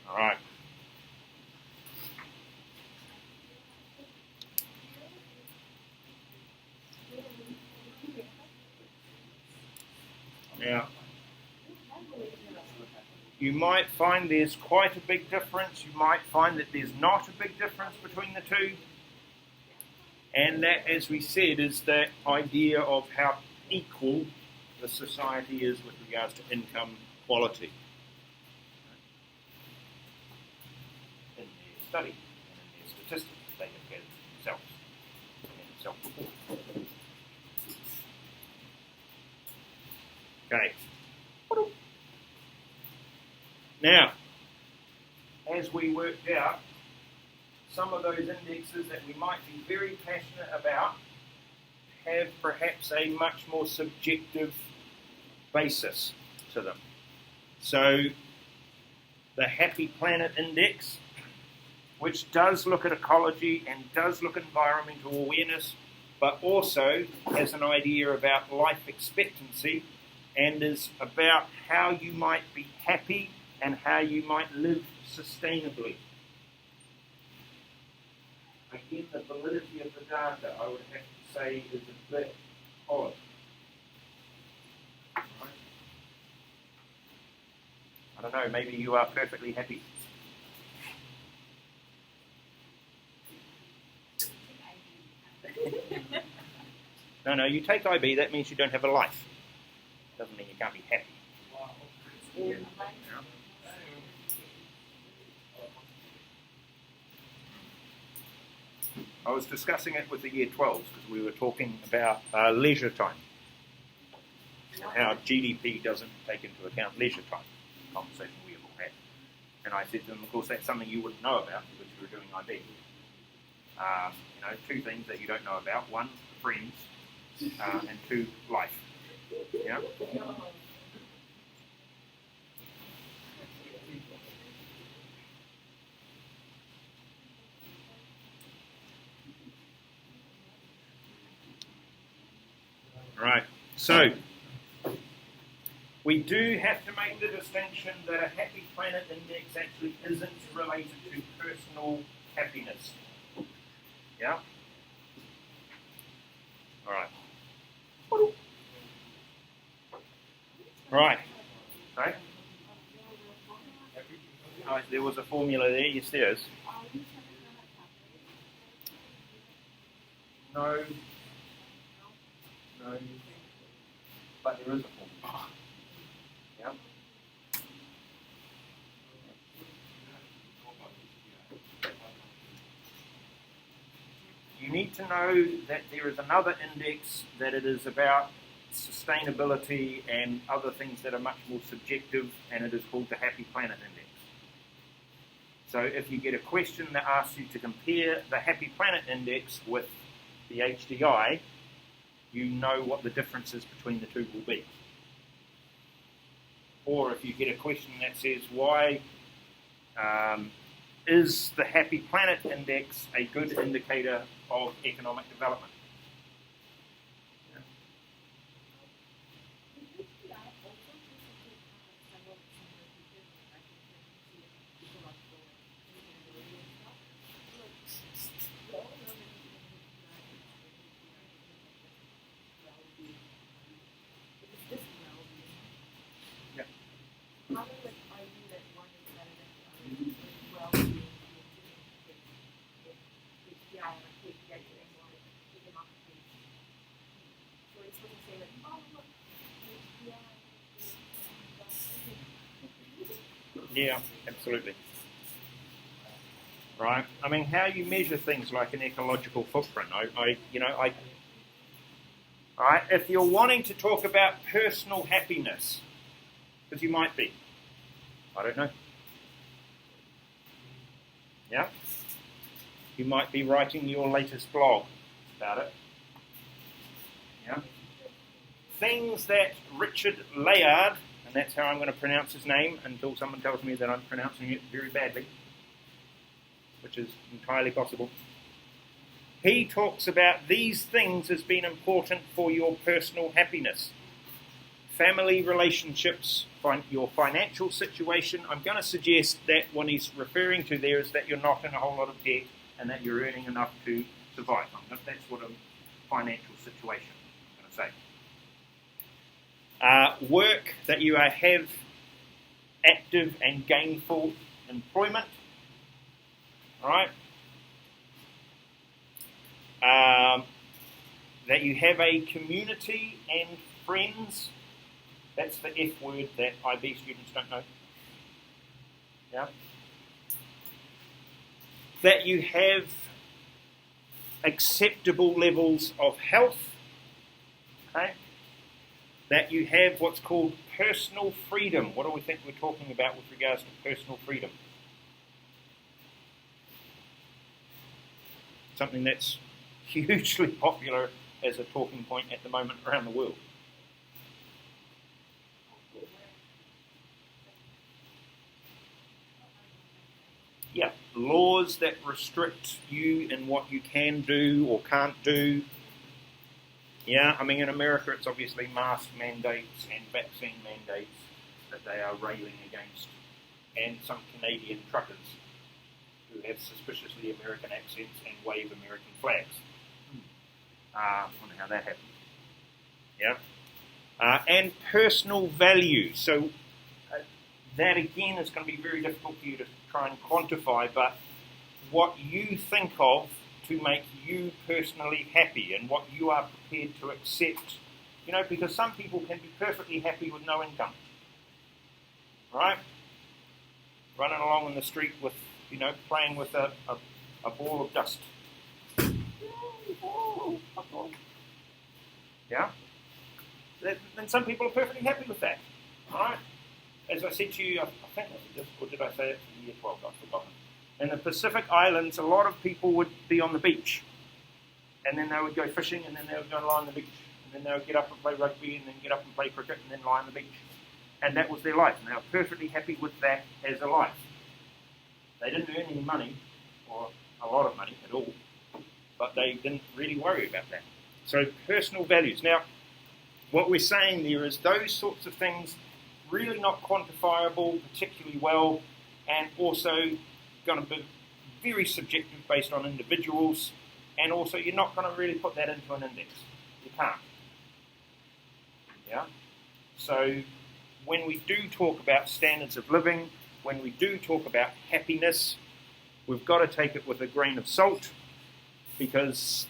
Speaker 1: All right. Now, you might find there's quite a big difference. You might find that there's not a big difference between the two. And that, as we said, is the idea of how equal the society is with regards to income quality. In their study and in their statistics, they have gathered themselves and self-report. Okay. Now, as we worked out, some of those indexes that we might be very passionate about have perhaps a much more subjective basis to them. So, the Happy Planet Index, which does look at ecology and does look at environmental awareness, but also has an idea about life expectancy and is about how you might be happy and how you might live sustainably. Again, the validity of the data, I would have to say, is a bit odd. Right? I don't know, maybe you are perfectly happy. No, you take IB, that means you don't have a life. Doesn't mean you can't be happy. Yeah. I was discussing it with the Year 12s because we were talking about leisure time and how GDP doesn't take into account leisure time, a conversation we have all had. And I said to them, of course, that's something you wouldn't know about because you were doing IB. Two things that you don't know about. One, friends, and two, life. Yeah? Right, so we do have to make the distinction that a Happy Planet Index actually isn't related to personal happiness. Yeah? Alright. Right. Right? Oh, there was a formula there, yes there is. No. No. But there is a formula. Yeah? You need to know that there is another index that it is about sustainability and other things that are much more subjective, and it is called the Happy Planet Index. So if you get a question that asks you to compare the Happy Planet Index with the HDI, you know what the differences between the two will be. Or if you get a question that says, why is the Happy Planet Index a good indicator of economic development? Yeah, absolutely. Right. I mean, how you measure things like an ecological footprint. All right. If you're wanting to talk about personal happiness, because you might be, I don't know. Yeah. You might be writing your latest blog about it. Yeah. Things that Richard Layard, and that's how I'm going to pronounce his name until someone tells me that I'm pronouncing it very badly, which is entirely possible. He talks about these things as being important for your personal happiness. Family relationships, your financial situation. I'm going to suggest that what he's referring to there is that you're not in a whole lot of debt and that you're earning enough to survive. That's what a financial situation I'm going to say. Work, that you have active and gainful employment. All right. That you have a community and friends. That's the F word that IB students don't know. Yeah. That you have acceptable levels of health. Okay. That you have what's called personal freedom. What do we think we're talking about with regards to personal freedom? Something that's hugely popular as a talking point at the moment around the world. Yeah, laws that restrict you in what you can do or can't do. Yeah, I mean, in America it's obviously mask mandates and vaccine mandates that they are railing against, and some Canadian truckers who have suspiciously American accents and wave American flags. I wonder how that happened. Yeah. And personal value. So that again is going to be very difficult for you to try and quantify, but what you think of to make you personally happy and what you are prepared to accept, because some people can be perfectly happy with no income. Right? Running along in the street with, playing with a ball of dust. Yeah? And some people are perfectly happy with that. Right? as I said to you, I think I said this, or did I say it in year 12? I've forgotten. In the Pacific Islands, a lot of people would be on the beach, and then they would go fishing, and then they would go and lie on the beach, and then they would get up and play rugby, and then get up and play cricket, and then lie on the beach. And that was their life, and they were perfectly happy with that as a life. They didn't earn any money, or a lot of money at all, but they didn't really worry about that. So personal values. Now, what we're saying there is those sorts of things really not quantifiable particularly well, and also going to be very subjective based on individuals, and also you're not going to really put that into an index. You can't. Yeah? So when we do talk about standards of living, when we do talk about happiness, we've got to take it with a grain of salt, because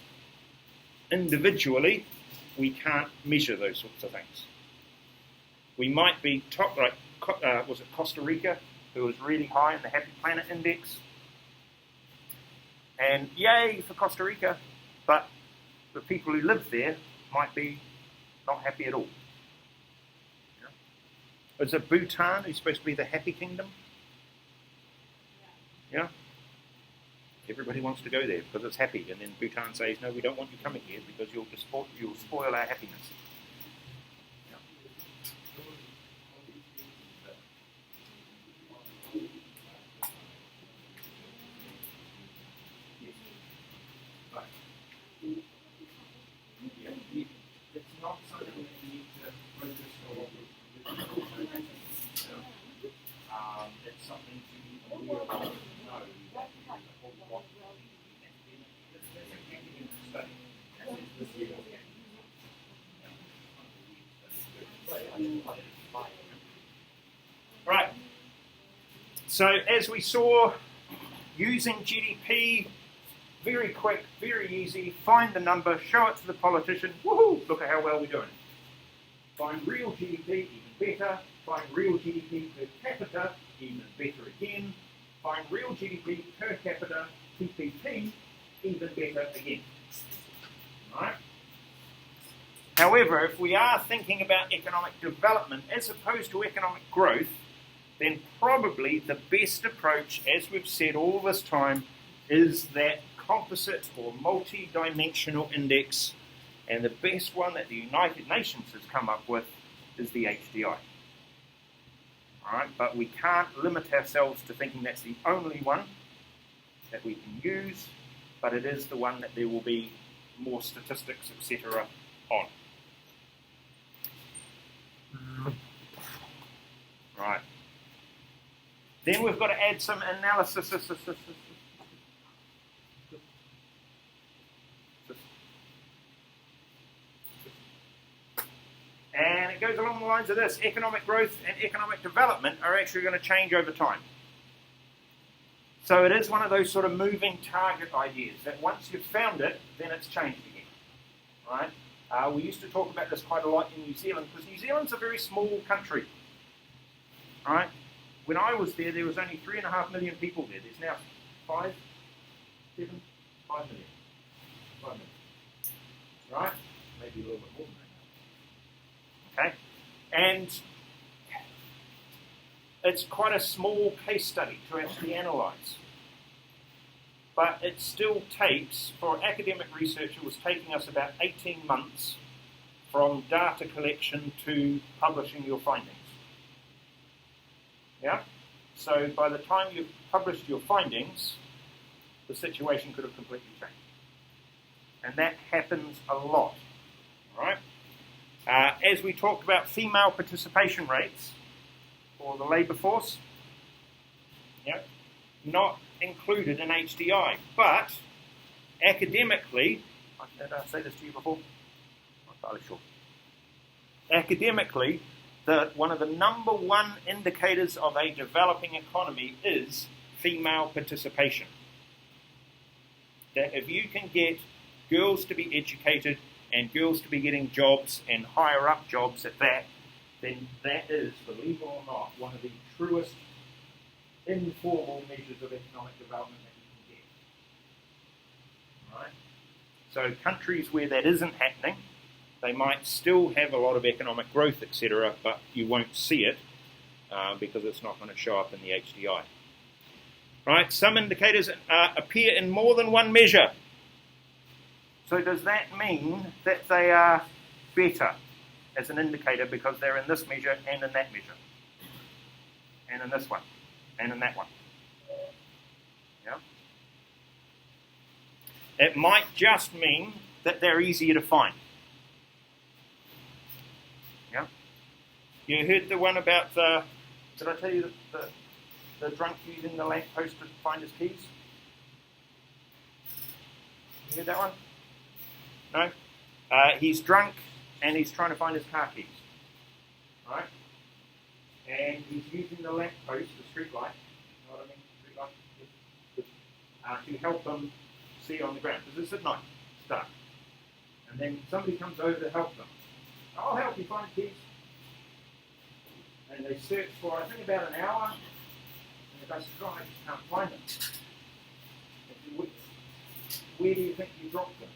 Speaker 1: individually we can't measure those sorts of things. We might be top, like, was it Costa Rica, who was really high in the Happy Planet Index? And yay for Costa Rica, but the people who live there might be not happy at all. Yeah? Is it Bhutan who's supposed to be the happy kingdom? Yeah? Everybody wants to go there because it's happy, and then Bhutan says, no, we don't want you coming here because you'll spoil our happiness. It's not something that you need to focus on. It's something to be aware of, know that there is a whole lot of things. There's a academic study. This year. Right. So as we saw, using GDP, very quick, very easy, find the number, show it to the politician, woohoo, look at how well we're doing. Find real GDP, even better. Find real GDP per capita, even better again. Find real GDP per capita, PPP, even better again. Right? However, if we are thinking about economic development as opposed to economic growth, then probably the best approach, as we've said all this time, is that composite or multi-dimensional index, and the best one that the United Nations has come up with is the HDI. Alright, but we can't limit ourselves to thinking that's the only one that we can use, but it is the one that there will be more statistics, etc. on. Right. Then we've got to add some analysis. And it goes along the lines of this. Economic growth and economic development are actually going to change over time. So it is one of those sort of moving target ideas that once you've found it, then it's changed again. Right? We used to talk about this quite a lot in New Zealand, because New Zealand's a very small country. Right? When I was there, there was only 3.5 million people there. There's now 5 million. 5 million. Right? Maybe a little bit more than that. Okay, and it's quite a small case study to actually analyse. But it still takes, for academic research, it was taking us about 18 months from data collection to publishing your findings. Yeah? So by the time you've published your findings, the situation could have completely changed. And that happens a lot. All right? As we talked about female participation rates for the labour force, not included in HDI, but academically, did I say this to you before? I'm not entirely sure. Academically, one of the number one indicators of a developing economy is female participation. That if you can get girls to be educated and girls to be getting jobs and higher up jobs at that, then that is, believe it or not, one of the truest informal measures of economic development that you can get. Right? So countries where that isn't happening, they might still have a lot of economic growth, etc., but you won't see it. because it's not going to show up in the HDI. Right? Some indicators appear in more than one measure. So does that mean that they are better as an indicator because they're in this measure and in that measure? And in this one, and in that one? Yeah? It might just mean that they're easier to find. Yeah? You heard the one about the, did I tell you the drunk using the lamppost to find his keys? You heard that one? No? He's drunk and he's trying to find his car keys. Right? And he's using the lamppost, the street light, you know what I mean? Street light, to help them see on the ground. Because it's at night, it's dark. And then somebody comes over to help them. I'll help you find keys. And they search for, I think, about an hour. And the guy says, oh, I just can't find them. I said, where do you think you dropped them?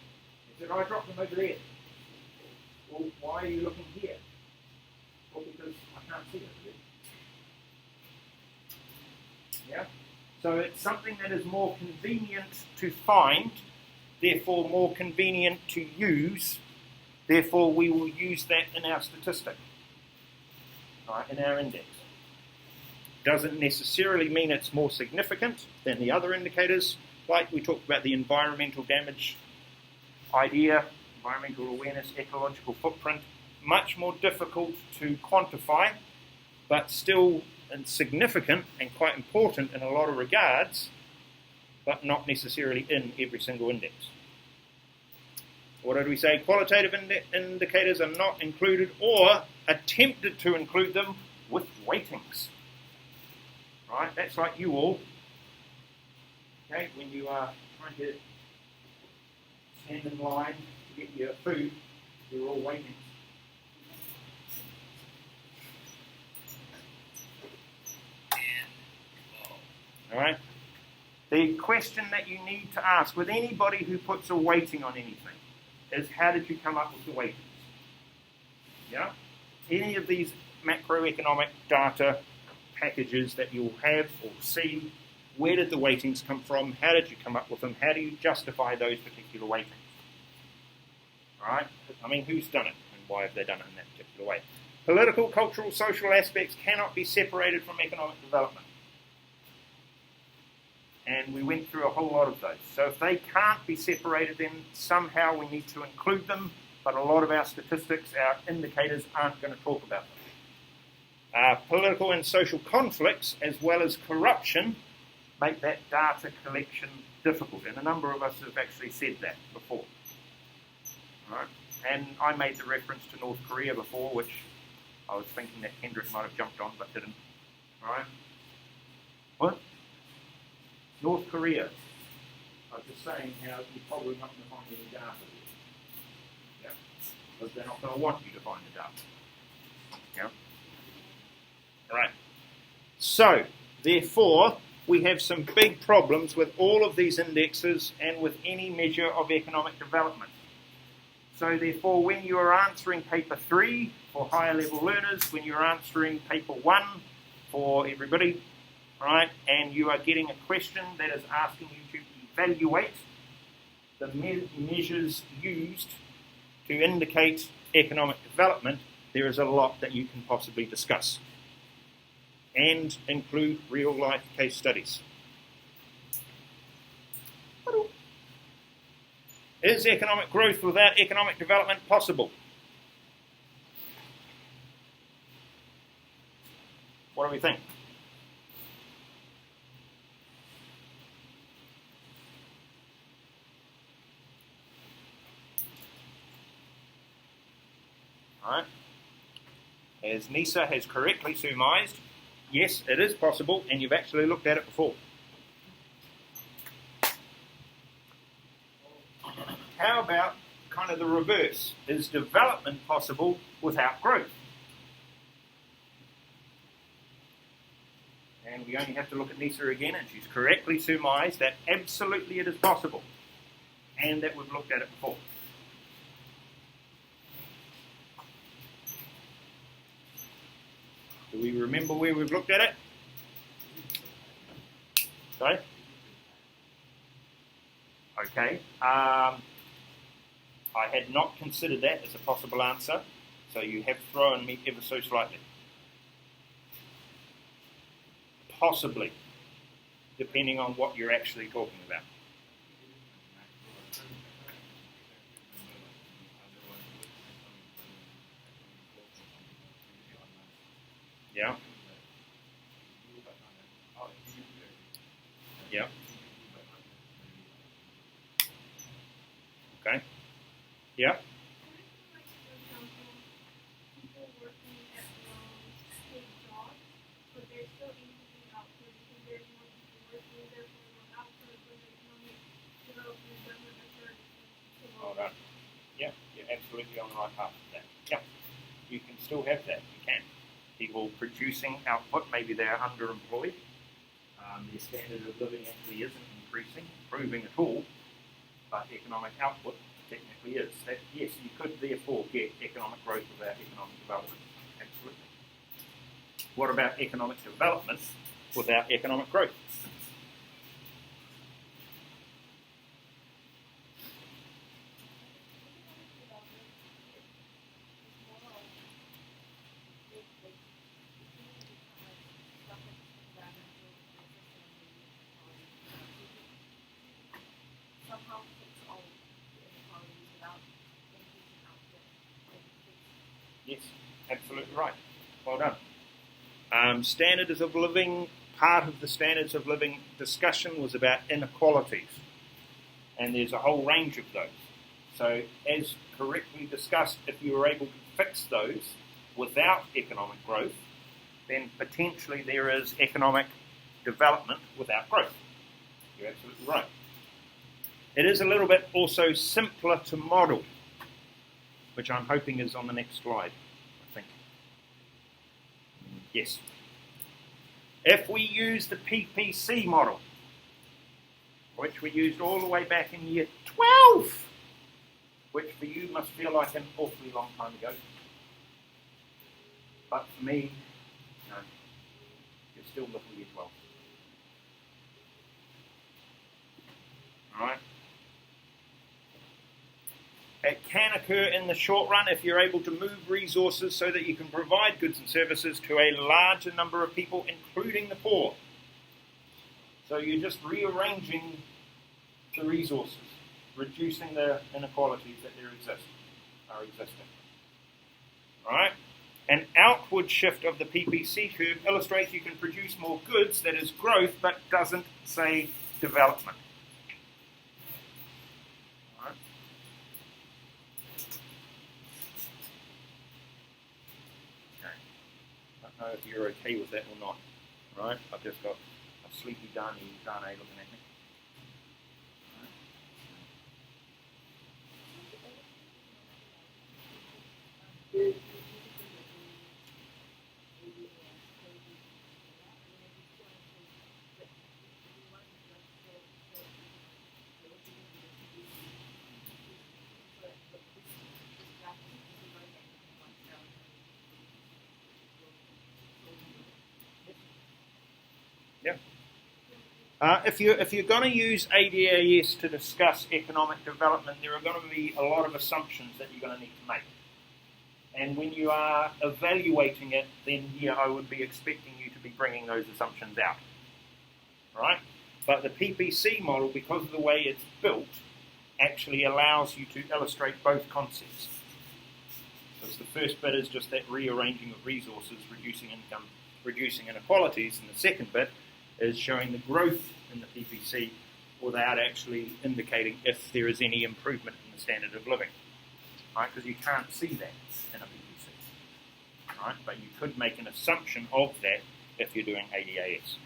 Speaker 1: He said, I dropped them over there. Well, why are you looking here? Well, because I can't see it. Yeah? So it's something that is more convenient to find, therefore more convenient to use, therefore we will use that in our statistic, right, in our index. Doesn't necessarily mean it's more significant than the other indicators, like we talked about the environmental damage idea, environmental awareness, ecological footprint, much more difficult to quantify, but still significant and quite important in a lot of regards, but not necessarily in every single index. What did we say? Qualitative indicators are not included or attempted to include them with weightings. Right? That's like you all. Okay, when you are trying to stand in line to get your food, you're all waiting. All right. The question that you need to ask with anybody who puts a weighting on anything is, how did you come up with the weightings? Yeah? Any of these macroeconomic data packages that you'll have or see, where did the weightings come from? How did you come up with them? How do you justify those particular weightings? All right? I mean, who's done it and why have they done it in that particular way? Political, cultural, social aspects cannot be separated from economic development. And we went through a whole lot of those. So if they can't be separated, then somehow we need to include them, but a lot of our statistics, our indicators, aren't going to talk about them. Political and social conflicts, as well as corruption, make that data collection difficult. And a number of us have actually said that before. All right? And I made the reference to North Korea before, which I was thinking that Kendrick might have jumped on, but didn't. All right? What? North Korea. I was just saying how you're probably not going to find any data there. Yeah? Because they're not going to want you to find the data. Yeah? All right. So, therefore, we have some big problems with all of these indexes and with any measure of economic development. So, therefore, when you are answering paper 3 for higher level learners, when you're answering paper 1 for everybody, right, and you are getting a question that is asking you to evaluate the measures used to indicate economic development, there is a lot that you can possibly discuss and include real-life case studies. Is economic growth without economic development possible? What do we think? Right. As NISA has correctly surmised, yes, it is possible, and you've actually looked at it before. How about kind of the reverse? Is development possible without growth? And we only have to look at NISA again, and she's correctly surmised that absolutely it is possible, and that we've looked at it before. Do Do we remember where we've looked at it? Sorry? Okay. I had not considered that as a possible answer, so you have thrown me ever so slightly. Possibly, depending on what you're actually talking about. Yeah. Yeah. Okay. Yeah. Hold on. Yeah, you're absolutely on the right path with that. Yeah. You can still have that. You can. People producing output, maybe they're underemployed. Their standard of living actually isn't improving at all, but economic output technically is. That, yes, you could therefore get economic growth without economic development. Absolutely. What about economic development without economic growth? Yes, absolutely right. Well done. Standards of living, part of the standards of living discussion was about inequalities. And there's a whole range of those. So as correctly discussed, if you were able to fix those without economic growth, then potentially there is economic development without growth. You're absolutely right. It is a little bit also simpler to model, which I'm hoping is on the next slide, I think. Yes. If we use the PPC model, which we used all the way back in year 12, which for you must feel like an awfully long time ago. But for me, no, you're still little year 12. All right? It can occur in the short run if you're able to move resources so that you can provide goods and services to a larger number of people, including the poor. So you're just rearranging the resources, reducing the inequalities that are existing. All right? An outward shift of the PPC curve illustrates you can produce more goods, that is growth, but doesn't say development. I don't know if you're okay with that or not. Right? I've just got a sleepy Dani looking at me. If you're going to use ADAS to discuss economic development, there are going to be a lot of assumptions that you're going to need to make. And when you are evaluating it, then yeah, I would be expecting you to be bringing those assumptions out. Right? But the PPC model, because of the way it's built, actually allows you to illustrate both concepts. So the first bit is just that rearranging of resources, reducing income, reducing inequalities, and the second bit is showing the growth in the PPC without actually indicating if there is any improvement in the standard of living. Right? Because you can't see that in a PPC. Right? But you could make an assumption of that if you're doing ADAS.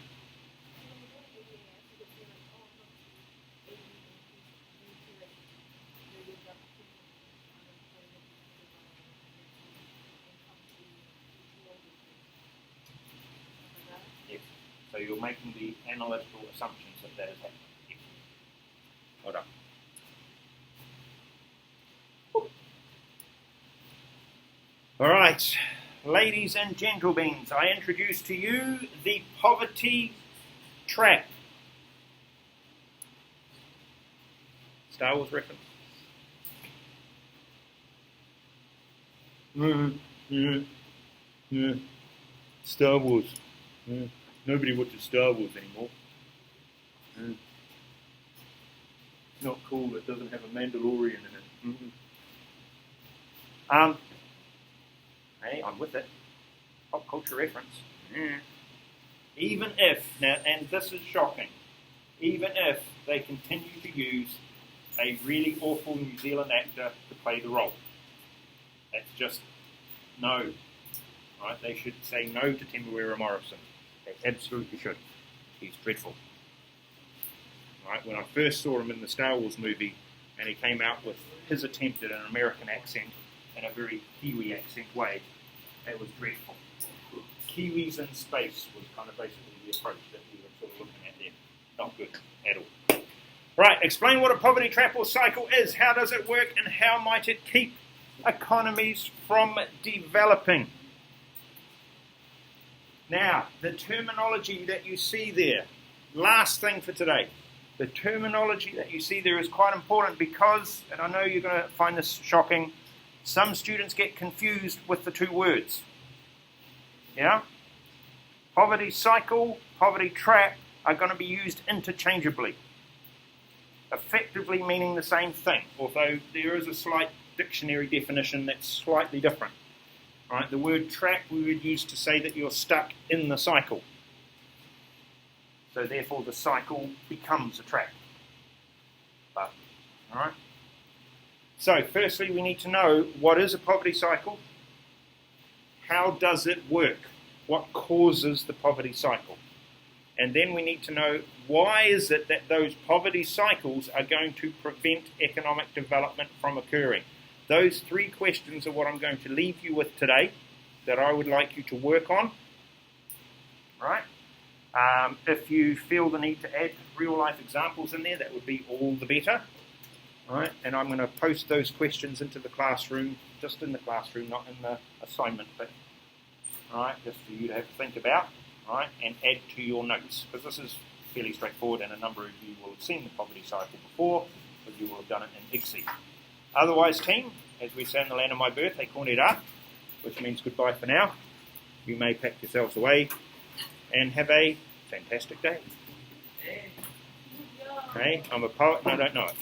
Speaker 1: So you're making the analytical assumptions that is happening. Yes. Well done. All right. ladies and gentlemen, I introduce to you the poverty trap. Star Wars reference? Yeah. Star Wars. Nobody watches Star Wars anymore. It's not cool. It doesn't have a Mandalorian in it. Hey, I'm with it. Pop culture reference. Even if, now, and this is shocking, even if they continue to use a really awful New Zealand actor to play the role. That's just no. Right? They should say no to Temuera Morrison. They absolutely should. He's dreadful. Right? When I first saw him in the Star Wars movie, and he came out with his attempt at an American accent in a very Kiwi accent way, it was dreadful. Kiwis in space was kind of basically the approach that we were sort of looking at there. Not good at all. Right, explain what a poverty trap or cycle is. How does it work, and how might it keep economies from developing? Now, the terminology that you see there, last thing for today, the terminology that you see there is quite important because, and I know you're going to find this shocking, some students get confused with the two words. Yeah? Poverty cycle, poverty trap are going to be used interchangeably, effectively meaning the same thing, although there is a slight dictionary definition that's slightly different. Right? The word trap we would use to say that you're stuck in the cycle. So therefore the cycle becomes a trap. All right? So firstly we need to know what is a poverty cycle, how does it work, what causes the poverty cycle, and then we need to know why is it that those poverty cycles are going to prevent economic development from occurring. Those three questions are what I'm going to leave you with today that I would like you to work on. Right? If you feel the need to add real-life examples in there, that would be all the better. Right? And I'm going to post those questions into the classroom, just in the classroom, not in the assignment bit. Right? Just for you to have to think about, right? And add to your notes, because this is fairly straightforward, and a number of you will have seen the poverty cycle before, but you will have done it in IGSI. Otherwise, team, as we say in the land of my birth, they call it up, which means goodbye for now. You may pack yourselves away and have a fantastic day. Okay, I'm a poet and I don't know it.